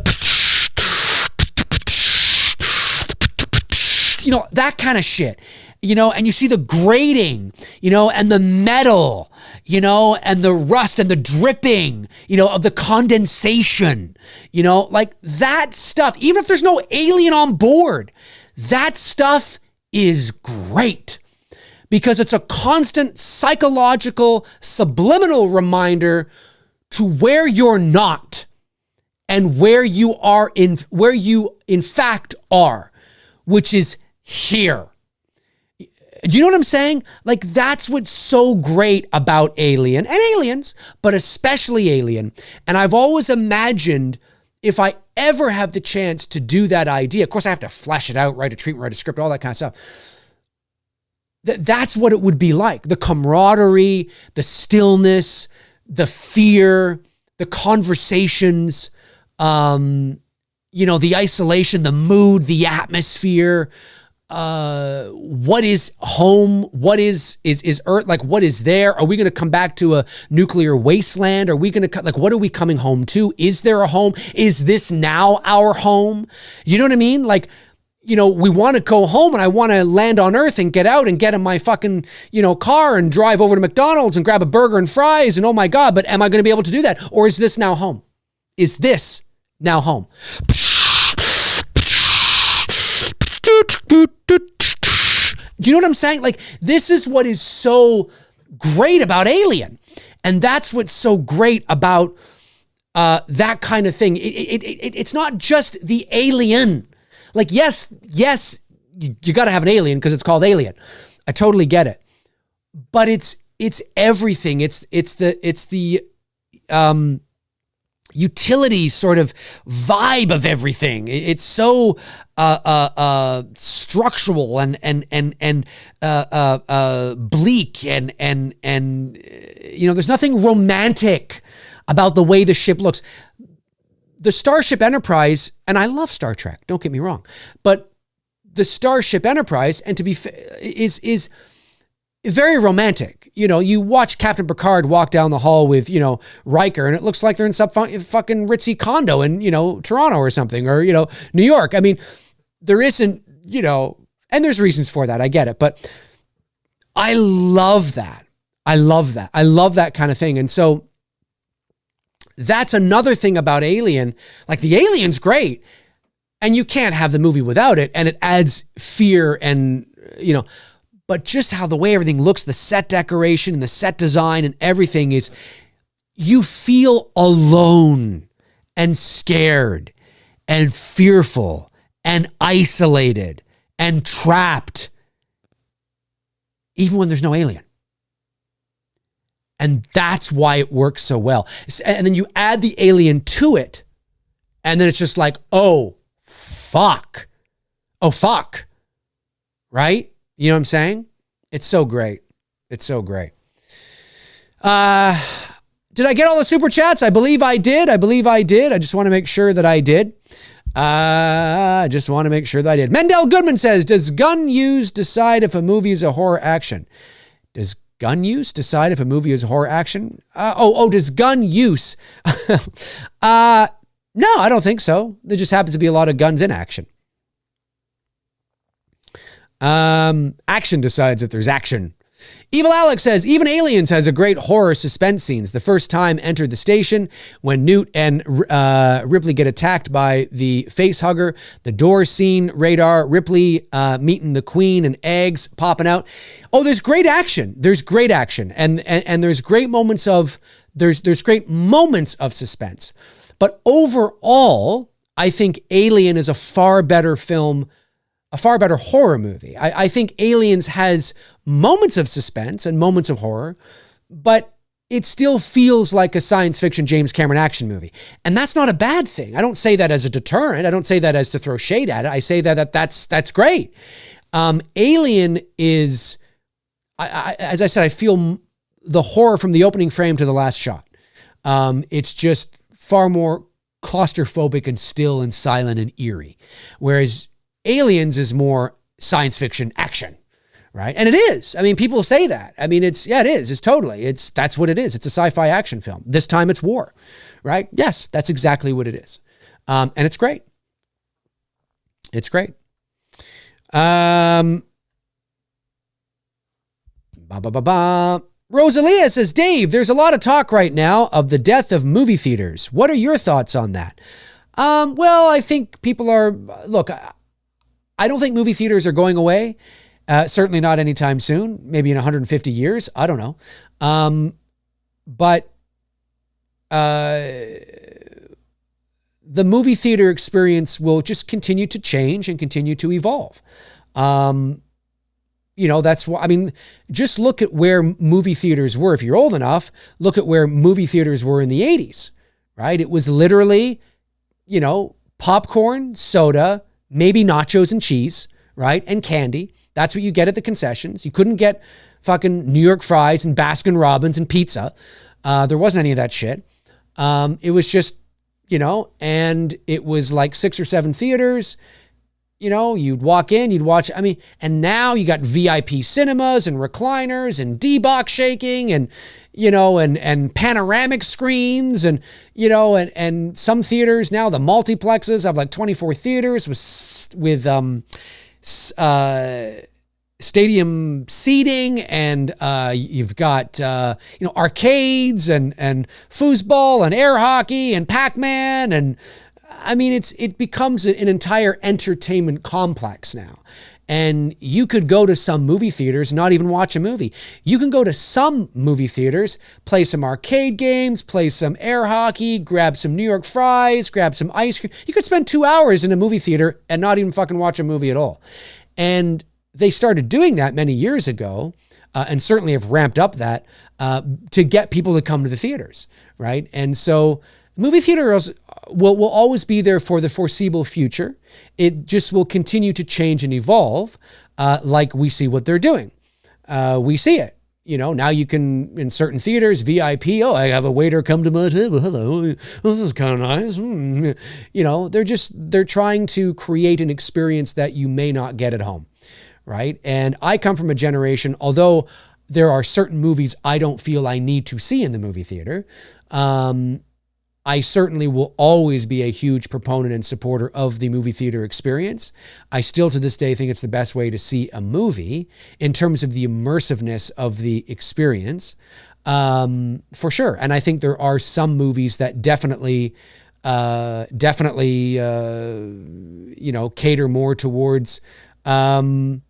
that kind of shit, and you see the grating, and the metal, and the rust and the dripping, of the condensation, like that stuff. Even if there's no alien on board, that stuff is great because it's a constant psychological subliminal reminder to where you're not and where you in fact are, which is here. Do you know what I'm saying? Like, that's what's so great about Alien and Aliens, but especially Alien. And I've always imagined if I ever have the chance to do that idea, of course I have to flesh it out, write a treatment, write a script, all that kind of stuff. That's what it would be like. The camaraderie, the stillness, the fear, the conversations, the isolation, the mood, the atmosphere. What is home? What is Earth? Like, what is there? Are we going to come back to a nuclear wasteland? Are we going to, like, what are we coming home to? Is there a home? Is this now our home? You know what I mean? Like, we want to go home and I want to land on Earth and get out and get in my fucking, car and drive over to McDonald's and grab a burger and fries. And oh my God, but am I going to be able to do that? Or is this now home? Is this now home? Do you know what I'm saying? Like, this is what is so great about Alien. And that's what's so great about that kind of thing. It's not just the alien. Like, yes, you got to have an alien because it's called Alien. I totally get it. But it's everything. It's the utility sort of vibe of everything. It's so structural and bleak and there's nothing romantic about the way the ship looks. The Starship Enterprise, and I love Star Trek, don't get me wrong, but the Starship Enterprise, and to be is very romantic. You watch Captain Picard walk down the hall with, Riker, and it looks like they're in some fucking ritzy condo in, Toronto or something, or, New York. I mean, there isn't, and there's reasons for that. I get it. But I love that. I love that kind of thing. And so that's another thing about Alien. Like, the Alien's great, and you can't have the movie without it. And it adds fear and, but just how the way everything looks, the set decoration and the set design and everything is, you feel alone and scared and fearful and isolated and trapped, even when there's no alien. And that's why it works so well. And then you add the alien to it, and then it's just like, oh, fuck. Right? You know what I'm saying? It's so great. It's so great. Did I get all the super chats? I believe I did. I just want to make sure that I did. Mendel Goodman says, does gun use decide if a movie is a horror action? Does gun use decide if a movie is a horror action? Does gun use? No, I don't think so. There just happens to be a lot of guns in action. Action decides if there's action. Evil Alex says, even Aliens has a great horror suspense scenes. The first time entered the station when Newt and Ripley get attacked by the face hugger, the door scene, radar, Ripley meeting the queen and eggs popping out. Oh, there's great action. There's great action. And there's great moments of, there's great moments of suspense. But overall, I think Alien is a far better film, a far better horror movie. I think Aliens has moments of suspense and moments of horror, but it still feels like a science fiction James Cameron action movie. And that's not a bad thing. I don't say that as a deterrent. I don't say that as to throw shade at it. I say that's great. Alien is, as I said, I feel the horror from the opening frame to the last shot. It's just far more claustrophobic and still and silent and eerie. Whereas Aliens is more science fiction action, right? And it is. I mean, people say that. I mean, it is. It's totally. That's what it is. It's a sci-fi action film. This time it's war, right? Yes, that's exactly what it is. And it's great. It's great. Rosalia says, Dave, there's a lot of talk right now of the death of movie theaters. What are your thoughts on that? Well, I think people are, look, I don't think movie theaters are going away. Certainly not anytime soon, maybe in 150 years. I don't know. But the movie theater experience will just continue to change and continue to evolve. That's why, I mean, just look at where movie theaters were. If you're old enough, look at where movie theaters were in the 80s, right? It was literally, popcorn, soda, maybe nachos and cheese, right? And candy. That's what you get at the concessions. You couldn't get fucking New York fries and Baskin Robbins and pizza. There wasn't any of that shit. It was just, and it was like 6 or 7 theaters. You'd walk in, you'd watch, and now you got VIP cinemas and recliners and D-box shaking and, and panoramic screens and, and some theaters now, the multiplexes have like 24 theaters with stadium seating, and you've got arcades and foosball and air hockey and Pac-Man, and it becomes an entire entertainment complex now. And you could go to some movie theaters, not even watch a movie. You can go to some movie theaters, play some arcade games, play some air hockey, grab some New York fries, grab some ice cream. You could spend 2 hours in a movie theater and not even fucking watch a movie at all. And they started doing that many years ago, and certainly have ramped up that to get people to come to the theaters, right? And so movie theaters will always be there for the foreseeable future. It just will continue to change and evolve, like we see what they're doing. We see it. Now you can, in certain theaters, VIP, I have a waiter come to my table. Hello, this is kind of nice. They're trying to create an experience that you may not get at home, right? And I come from a generation, although there are certain movies I don't feel I need to see in the movie theater, I certainly will always be a huge proponent and supporter of the movie theater experience. I still to this day think it's the best way to see a movie in terms of the immersiveness of the experience, for sure. And I think there are some movies that definitely cater more towards, being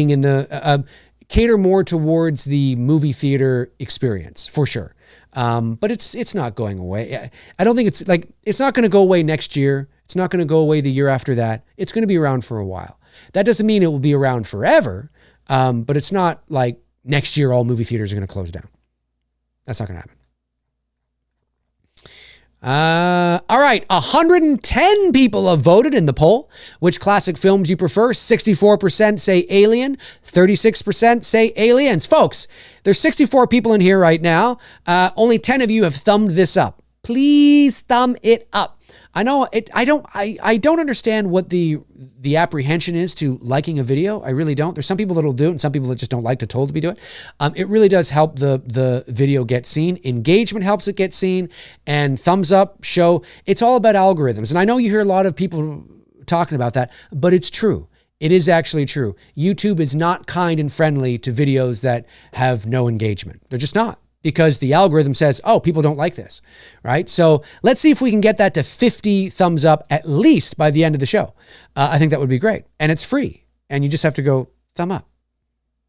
in the, cater more towards the movie theater experience, for sure. But it's not going away. I don't think it's not going to go away next year. It's not going to go away the year after that. It's going to be around for a while. That doesn't mean it will be around forever. But it's not like next year all movie theaters are going to close down. That's not going to happen. All right, 110 people have voted in the poll. Which classic films you prefer? 64% say Alien, 36% say Aliens. Folks, there's 64 people in here right now. Only 10 of you have thumbed this up. Please thumb it up. I know it. I don't understand what the apprehension is to liking a video. I really don't. There's some people that'll do it and some people that just don't like to told to be do it. It really does help the video get seen. Engagement helps it get seen, and thumbs up show. It's all about algorithms. And I know you hear a lot of people talking about that, but it's true. It is actually true. YouTube is not kind and friendly to videos that have no engagement. They're just not, because the algorithm says, oh, people don't like this, right? So let's see if we can get that to 50 thumbs up at least by the end of the show. I think that would be great. And it's free. And you just have to go thumb up.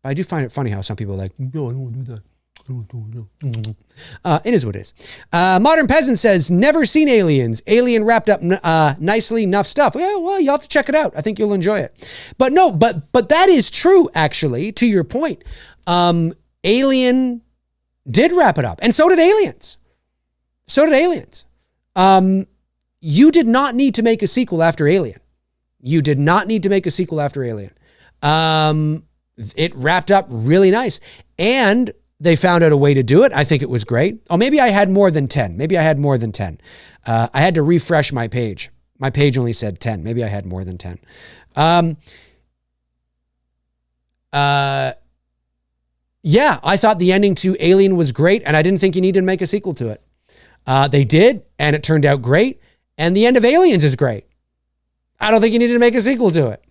But I do find it funny how some people are like, no, I don't want to do that. It is what it is. Modern Peasant says, never seen Aliens. Alien wrapped up nicely, enough stuff. Yeah, well, you'll have to check it out. I think you'll enjoy it. But no, but that is true, actually, to your point. Alien did wrap it up. And so did Aliens. You did not need to make a sequel after Alien. It wrapped up really nice. And they found out a way to do it. I think it was great. Oh, maybe I had more than 10. I had to refresh my page. My page only said 10. Maybe I had more than 10. Yeah, I thought the ending to Alien was great, and I didn't think you needed to make a sequel to it. They did, and it turned out great. And the end of Aliens is great. I don't think you needed to make a sequel to it.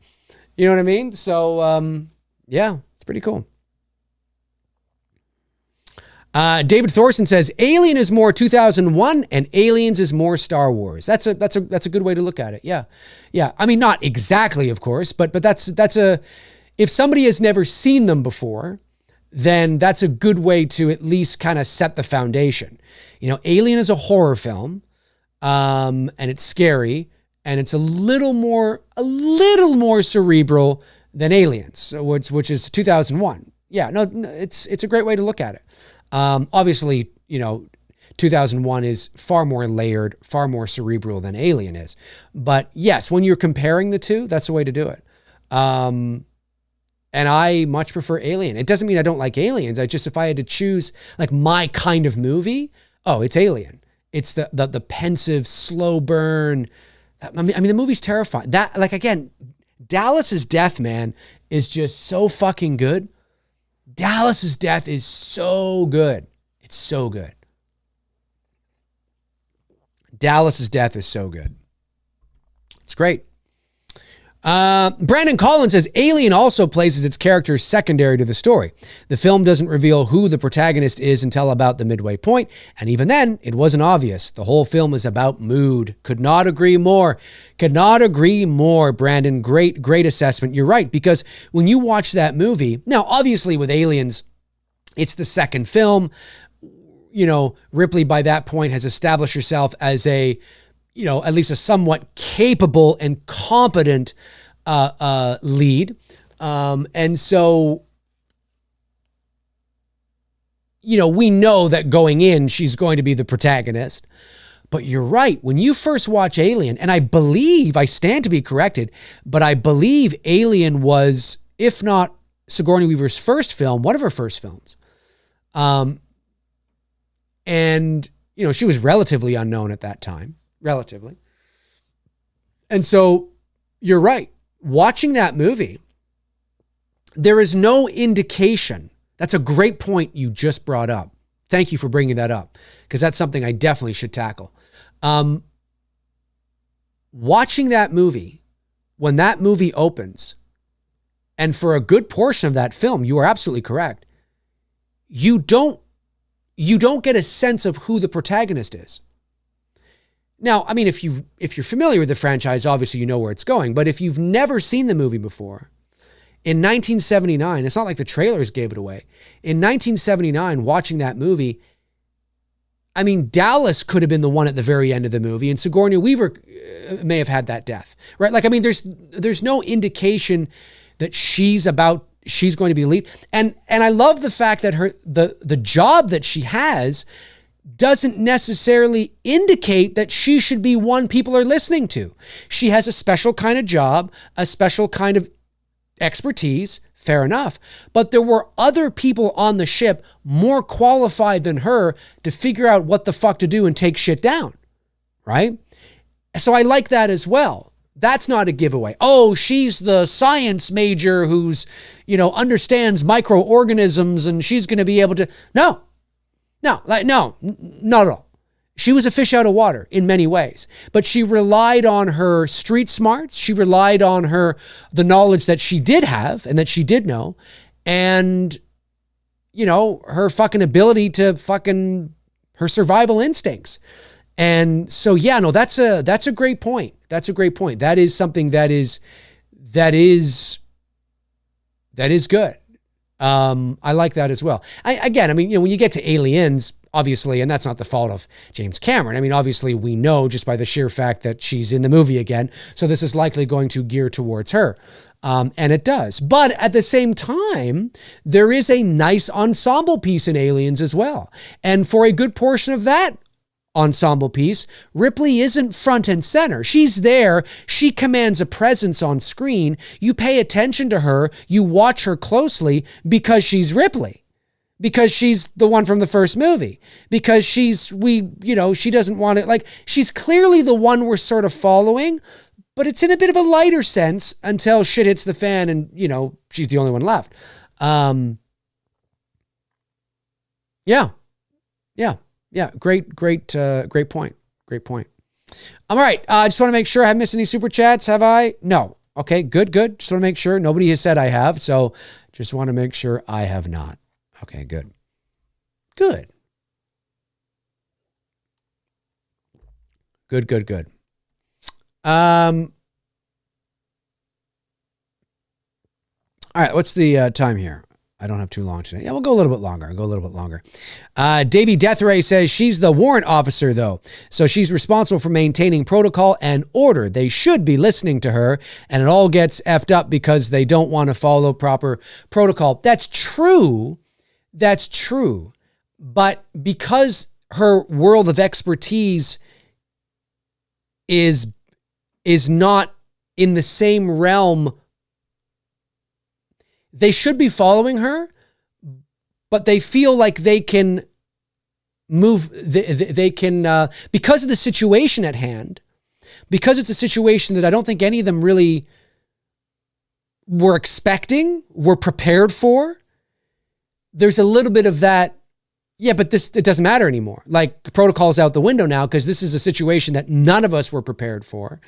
You know what I mean? So, yeah, it's pretty cool. David Thorson says Alien is more 2001 and Aliens is more Star Wars. That's a good way to look at it. Yeah. I mean, not exactly, of course, but that's if somebody has never seen them before, then that's a good way to at least kind of set the foundation. You know, Alien is a horror film, and it's scary, and it's a little more cerebral than Aliens, which is 2001. Yeah, no, it's a great way to look at it. Obviously, 2001 is far more layered, far more cerebral than Alien is. But yes, when you're comparing the two, that's the way to do it. And I much prefer Alien. It doesn't mean I don't like Aliens. If I had to choose like my kind of movie, it's Alien. It's the pensive, slow burn. I mean, the movie's terrifying. That, like, again, Dallas's death, man, is just so fucking good. Dallas's death is so good. It's so good. Dallas's death is so good. It's great. Brandon Collins says Alien also places its characters secondary to the story. The film doesn't reveal who the protagonist is until about the midway point, and even then, it wasn't obvious. The whole film is about mood. Could not agree more. Brandon. Great assessment. You're right, because when you watch that movie, now obviously with Aliens, it's the second film. Ripley by that point has established herself as at least a somewhat capable and competent lead. And so, we know that going in, she's going to be the protagonist. But you're right. When you first watch Alien, and I stand to be corrected, but I believe Alien was, if not Sigourney Weaver's first film, one of her first films. And, she was relatively unknown at that time. Relatively. And so you're right. Watching that movie, there is no indication. That's a great point you just brought up. Thank you for bringing that up, because that's something I definitely should tackle. Watching that movie, when that movie opens, and for a good portion of that film, you are absolutely correct. You don't get a sense of who the protagonist is. Now, I mean, if you're familiar with the franchise, obviously you know where it's going. But if you've never seen the movie before, in 1979, it's not like the trailers gave it away. In 1979, watching that movie, I mean, Dallas could have been the one at the very end of the movie, and Sigourney Weaver may have had that death, right? Like, I mean, there's no indication that she's going to be the lead. And I love the fact that the job that she has doesn't necessarily indicate that she should be one people are listening to. She has a special kind of job, a special kind of expertise, fair enough. But there were other people on the ship more qualified than her to figure out what the fuck to do and take shit down, right? So I like that as well. That's not a giveaway. Oh, she's the science major who's, understands microorganisms and she's going to be able to... No, not at all. She was a fish out of water in many ways, but she relied on her street smarts. She relied on the knowledge that she did have and that she did know. And, you know, her fucking ability to her survival instincts. And so, yeah, no, that's a great point. That's a great point. That is something that is good. I like that as well. I mean, you know, when you get to Aliens, obviously, and that's not the fault of James Cameron. I mean, obviously we know just by the sheer fact that she's in the movie again. So this is likely going to gear towards her. And it does. But at the same time, there is a nice ensemble piece in Aliens as well. And for a good portion of that ensemble piece, Ripley isn't front and center. She's there. She commands a presence on screen. You pay attention to her. You watch her closely because she's Ripley. Because she's the one from the first movie. Because she doesn't want it. Like, she's clearly the one we're sort of following, but it's in a bit of a lighter sense until shit hits the fan and, you know, she's the only one left. Yeah. Great point. Great point. All right. I just want to make sure I haven't missed any super chats. Have I? No. Okay, good. Just want to make sure. Nobody has said I have. So just want to make sure I have not. Okay, good. Good. All right, what's the time here? I don't have too long today. Yeah, we'll go a little bit longer. Davey Deathray says she's the warrant officer, though. So she's responsible for maintaining protocol and order. They should be listening to her, and it all gets effed up because they don't want to follow proper protocol. That's true. But because her world of expertise is not in the same realm, they should be following her, but they feel like they can move, they can, because of the situation at hand, because it's a situation that I don't think any of them really were expecting, were prepared for, there's a little bit of that, yeah, but it doesn't matter anymore. Like, protocol's out the window now because this is a situation that none of us were prepared for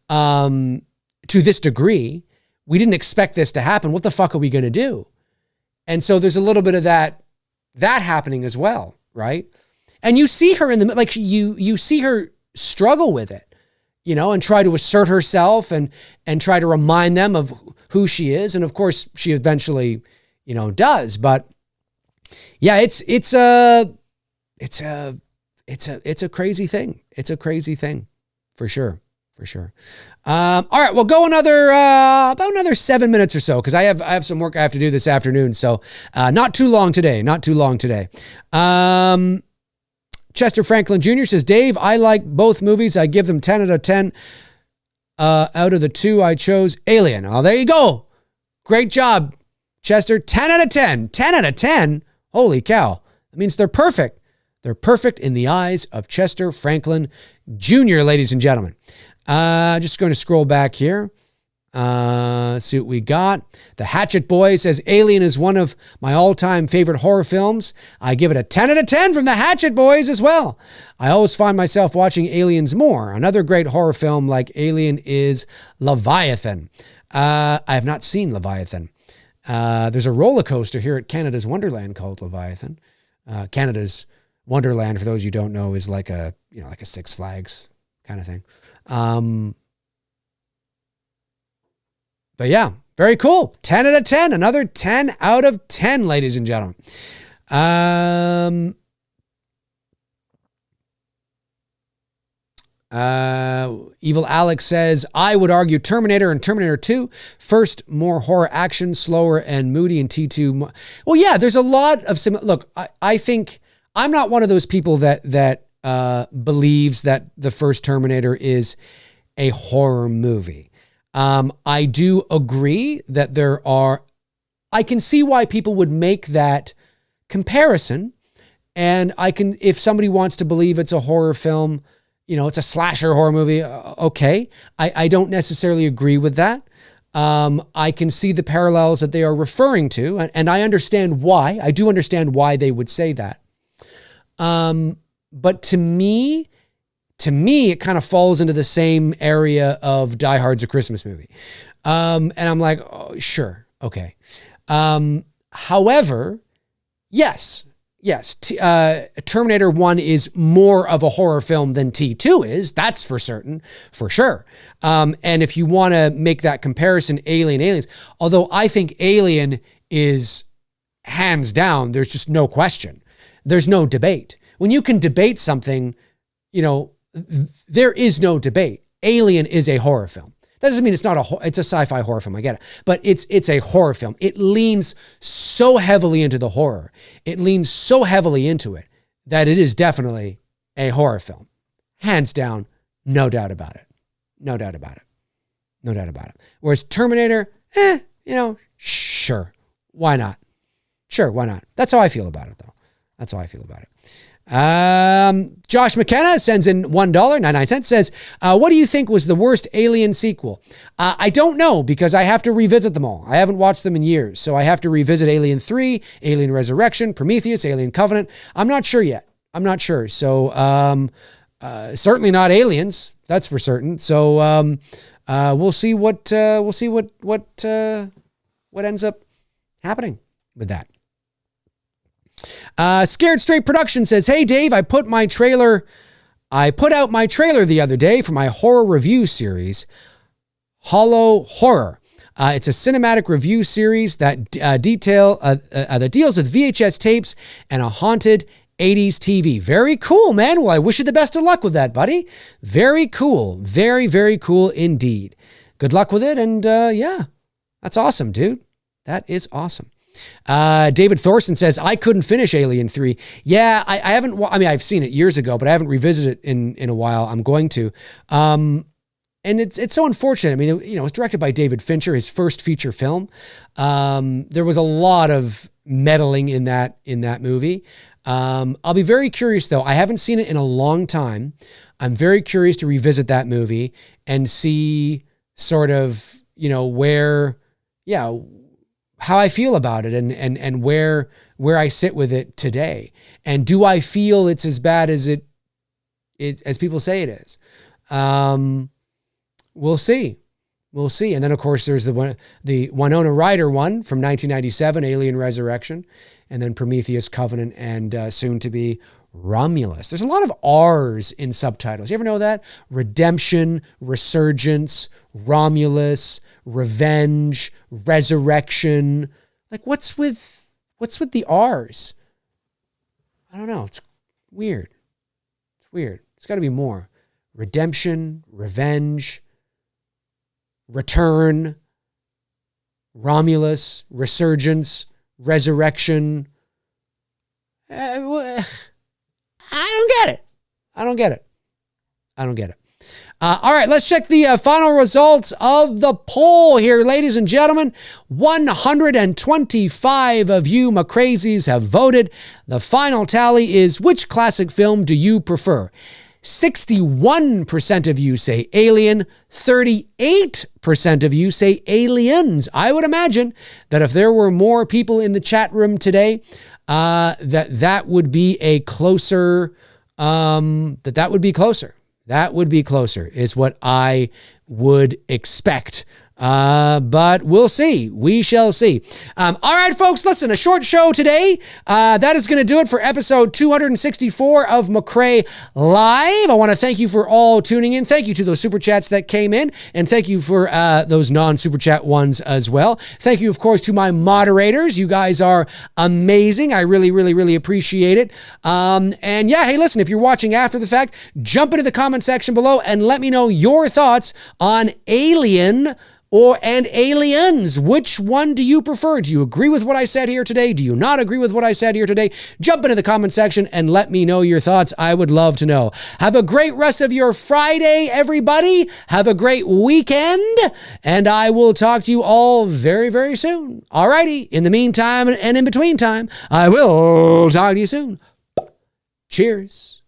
to this degree. We didn't expect this to happen. What the fuck are we going to do? And so there's a little bit of that happening as well, right? And you see her you see her struggle with it, you know, and try to assert herself and try to remind them of who she is. And of course she eventually, you know, does. But yeah, it's a crazy thing. It's a crazy thing for sure. All right, we'll go about another 7 minutes or so because I have some work I have to do this afternoon. So not too long today. Chester Franklin Jr. says, Dave, I like both movies. I give them 10 out of 10. Out of the two, I chose Alien. Oh, there you go. Great job, Chester. 10 out of 10. 10 out of 10? Holy cow. That means they're perfect. They're perfect in the eyes of Chester Franklin Jr., ladies and gentlemen. Just going to scroll back here. See what we got. The Hatchet Boy says, Alien is one of my all-time favorite horror films. I give it a 10 out of 10 from the Hatchet Boys as well. I always find myself watching Aliens more. Another great horror film like Alien is Leviathan. I have not seen Leviathan. There's a roller coaster here at Canada's Wonderland called Leviathan. Canada's Wonderland, for those you don't know, is like a Six Flags kind of thing. But yeah, very cool. 10 out of 10. Another 10 out of 10, ladies and gentlemen. Evil Alex says, I would argue Terminator and Terminator 2. First, more horror action, slower and moody, and T2. Well, yeah, there's a lot of look, I think I'm not one of those people that believes that the first Terminator is a horror movie. I do agree that I can see why people would make that comparison. And if somebody wants to believe it's a horror film, you know, it's a slasher horror movie, okay. I don't necessarily agree with that. I can see the parallels that they are referring to, and I understand why. I do understand why they would say that. But to me, it kind of falls into the same area of Die Hard's a Christmas movie. And I'm like, oh, sure. Okay. However, yes. Terminator 1 is more of a horror film than T2 is. That's for certain, for sure. And if you want to make that comparison, Aliens, although I think Alien is hands down, there's just no question. There's no debate. When you can debate something, there is no debate. Alien is a horror film. That doesn't mean it's not it's a sci-fi horror film. I get it. But it's a horror film. It leans so heavily into the horror. It leans so heavily into it that it is definitely a horror film. Hands down, no doubt about it. No doubt about it. Whereas Terminator, sure. Why not? Sure, why not? That's how I feel about it, though. Josh McKenna sends in $1.99, says, what do you think was the worst Alien sequel? I don't know, because I have to revisit them all. I haven't watched them in years, so I have to revisit Alien 3, Alien Resurrection, Prometheus, Alien Covenant. I'm not sure yet. So certainly not Aliens, that's for certain. So we'll see what ends up happening with that. Scared Straight Production says, hey Dave, I put out my trailer the other day for my horror review series, Hollow Horror. It's a cinematic review series that deals with VHS tapes and a haunted 80s TV. Very cool, man. Well, I wish you the best of luck with that, buddy. Very cool. Very, very cool indeed. Good luck with it. And yeah, that's awesome, dude. That is awesome. David Thorson says, I couldn't finish Alien 3. Yeah, I haven't, I've seen it years ago, but I haven't revisited it in a while. I'm going to. And it's so unfortunate. I mean, it was directed by David Fincher, his first feature film. There was a lot of meddling in that movie. I'll be very curious though. I haven't seen it in a long time. I'm very curious to revisit that movie and see sort of, how I feel about it and where I sit with it today. And do I feel it's as bad as as people say it is? We'll see. And then of course there's the Winona Ryder one from 1997, Alien Resurrection, and then Prometheus, Covenant, and soon to be Romulus. There's a lot of R's in subtitles. You ever know that? Redemption, Resurgence, Romulus, Revenge, Resurrection. Like what's with the R's? I don't know. It's weird. It's got to be more. Redemption, Revenge, Return, Romulus, Resurgence, Resurrection. I don't get it. All right, let's check the final results of the poll here, ladies and gentlemen. 125 of you McCrazies have voted. The final tally is, which classic film do you prefer? 61% of you say Alien, 38% of you say Aliens. I would imagine that if there were more people in the chat room today, that would be a closer, that would be closer. That would be closer, is what I would expect. But we'll see. We shall see. All right, folks, listen, a short show today. That is going to do it for episode 264 of McRae Live. I want to thank you for all tuning in. Thank you to those super chats that came in, and thank you for those non-super chat ones as well. Thank you, of course, to my moderators. You guys are amazing. I really, really, really appreciate it. And yeah, hey, listen, if you're watching after the fact, jump into the comment section below and let me know your thoughts on Alien and Aliens. Which one do you prefer? Do you agree with what I said here today? Do you not agree with what I said here today? Jump into the comment section and let me know your thoughts. I would love to know. Have a great rest of your Friday, everybody. Have a great weekend, and I will talk to you all very, very soon. All righty. In the meantime and in between time, I will talk to you soon. Cheers.